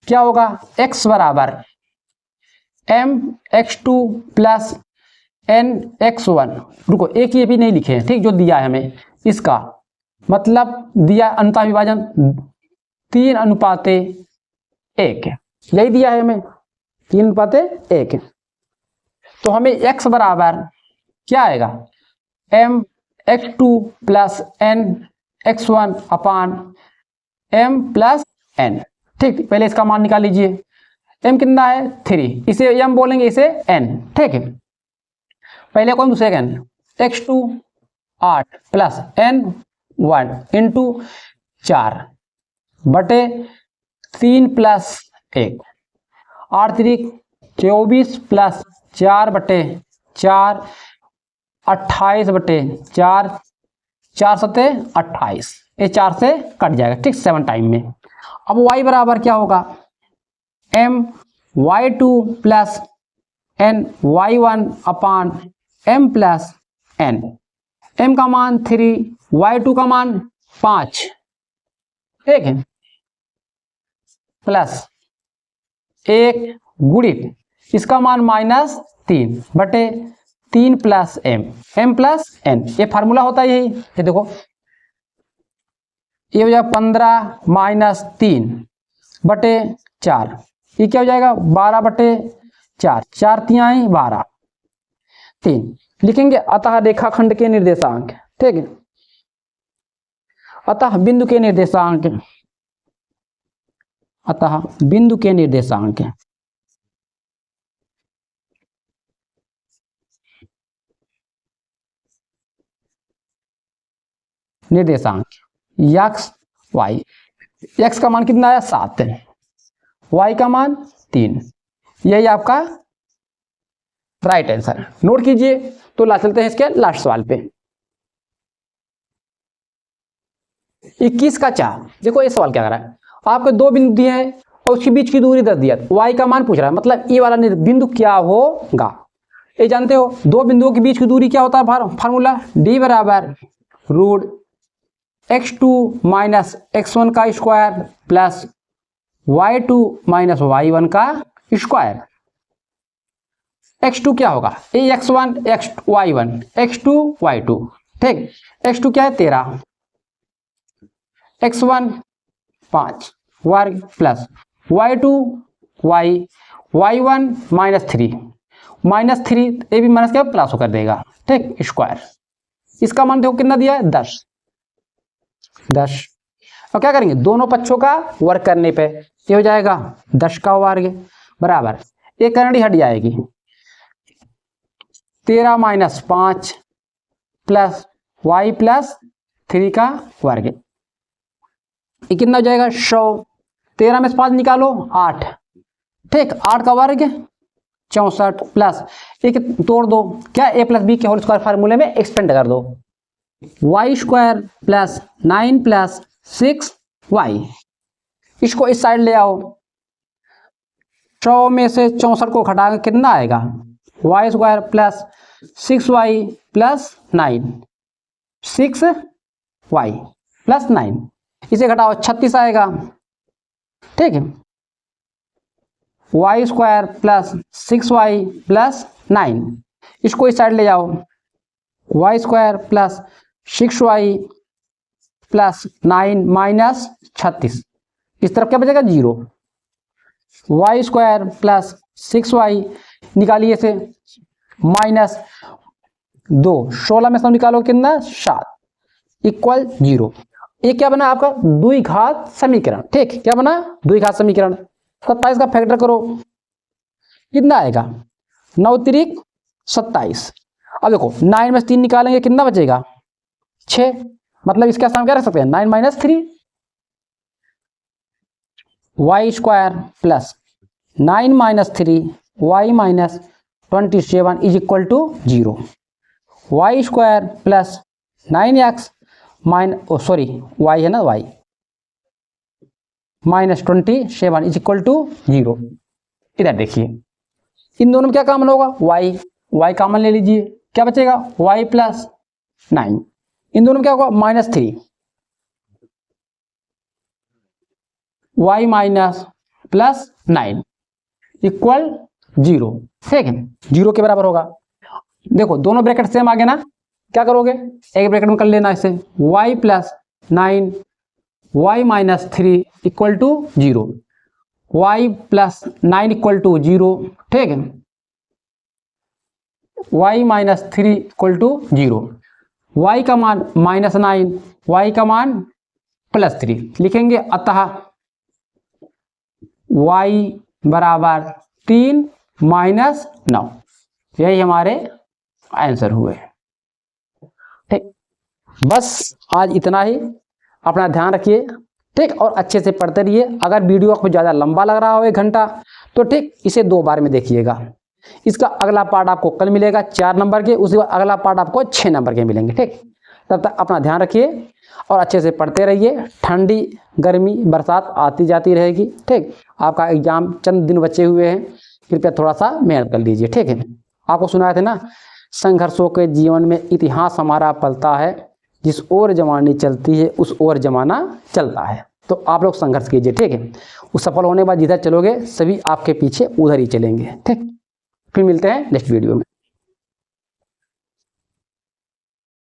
क्या होगा, x बराबर mx2 प्लस nx1। रुको, एक ये भी नहीं लिखे हैं। ठीक, जो दिया है हमें इसका मतलब दिया अंतः विभाजन 3:1, यही दिया है हमें 3:1। तो हमें x बराबर क्या आएगा, mx2 प्लस x1 अपान m प्लस n। ठीक, पहले इसका मान निकाल लीजिए। m कितना है 3, इसे m बोलेंगे, इसे n। ठीक है, पहले कौन दूसरे का n, x2 8 plus n1 into 4 बटे 3 प्लस 1, 8 3 24 प्लस 4 बटे 4 28 बटे 4, 4 सत्ते 28, ये 4 से कट जाएगा। ठीक, 7 टाइम में। अब y बराबर क्या होगा, m y2 plus n y1 अपान m प्लस n। m का मान 3, y2 का मान 5, ठीक है, प्लस 1 गुणित इसका मान -3 बटे 3 प्लस m प्लस n। ये फार्मूला होता है यही। ये देखो, ये हो जाएगा 15 माइनस 3 बटे 4, ये क्या हो जाएगा 12 बटे 4, 4 तिहाई 12, 3 लिखेंगे। अतः रेखाखंड के निर्देशांक, ठीक है, अतः बिंदु के निर्देशांक, अतः बिंदु के निर्देशांक x y, x का मान कितना है 7, y का मान 3, यही आपका राइट आंसर। नोट कीजिए। तो ला चलते हैं इसके लास्ट सवाल पे। 21 का 4। देखो ये सवाल क्या कर रहा है, आपके दो बिंदु दिए हैं और उसके बीच की दूरी 10 दिया, y का मान पूछ रहा है, मतलब ये वाला बिंदु क्या होगा। ये जानते हो दो बिंदुओं के बीच की दूरी क्या होता है, फार्मूला d बराबर रूट x2 माइनस x1 का square plus y2 minus y1 का स्क्वायर। x2 क्या होगा, ये x1 y1 x2 y2, ठीक। x2 क्या है 13, x1 5 वर्ग प्लस y2 y1 -3, -3 ये भी माइनस क्या प्लस होकर देगा, ठीक, स्क्वायर। इसका मान देखो कितना दिया है 10। और क्या करेंगे, दोनों पक्षों का वर्ग करने पे ये हो जाएगा 10 का वर्ग बराबर, एक करंडी हट जाएगी, 13 माइनस 5 प्लस y प्लस 3 का वर्ग, ये कितना हो जाएगा 100। 13 में से 5 निकालो 8, ठीक, 8 का वर्ग 64 प्लस एक तोड़ दो, क्या a प्लस बी के होल स्क्वायर फार्मूले में एक्सपेंड कर दो, y square plus 9 plus 6y। इसको इस साइड ले आओ, 100 में से 64 को घटा के कितना आएगा, y square plus 6y plus 9, 6y plus 9, इसे घटाओ 36 आएगा, ठीक है। y square plus 6y plus 9, इसको इस साइड ले जाओ, y square plus 6y plus 9 minus 36, इस तरफ क्या बचेगा 0, y स्क्वायर प्लस 6y निकालिए से माइनस 2, 16 में से निकालो कितना 7 इक्वल 0। ये क्या बना आपका द्विघात समीकरण, ठीक, क्या बना द्विघात समीकरण। 27 का फैक्टर करो कितना आएगा 9 3 27। अब देखो 9 में से 3 निकालेंगे कितना बचेगा 6, मतलब इसका आसान क्या रख सकते हैं 9 minus 3, y square plus 9 minus 3 y minus 27 is equal to 0, y square plus 9x y है ना y minus 27 is equal to 0। इधर देखिए इन दोनों में क्या कॉमन होगा y कॉमन ले लीजिए, क्या बचेगा y प्लस 9, इन दोनों में क्या होगा -3 y माइनस प्लस 9 इक्वल 0, ठीक है, 0 के बराबर होगा। देखो दोनों ब्रैकेट सेम आ गए ना, क्या करोगे एक ब्रैकेट में कर लेना इसे, y plus 9 y minus 3 equal to 0, y plus 9 equal to 0, ठीक है, y minus 3 equal to 0, y का मान -9, y का मान +3 लिखेंगे। अतः y बराबर 3 - 9, यही हमारे आंसर हुए। ठीक, बस आज इतना ही। अपना ध्यान रखिए, ठीक, और अच्छे से पढ़ते रहिए। अगर वीडियो आपको ज़्यादा लंबा लग रहा हो 1 घंटा, तो ठीक इसे 2 बार में देखिएगा। इसका अगला पार्ट आपको कल मिलेगा 4 नंबर के, उसके बाद अगला पार्ट आपको 6 नंबर के मिलेंगे। ठीक, तब तक अपना ध्यान रखिए और अच्छे से पढ़ते रहिए। ठंडी, गर्मी, बरसात आती जाती रहेगी। ठीक, आपका एग्जाम चंद दिन बचे हुए हैं, कृपया थोड़ा सा मेहनत कर लीजिए। ठीक है, आपको सुनाया था ना, संघर्षों के जीवन में इतिहास हमारा पलता है, जिस ओर जवानी चलती है उस ओर जमाना चलता है। तो आप लोग संघर्ष कीजिए। ठीक है, उस सफल होने के बाद जिधर चलोगे सभी आपके पीछे उधर ही चलेंगे। ठीक, फिर मिलते हैं नेक्स्ट वीडियो में।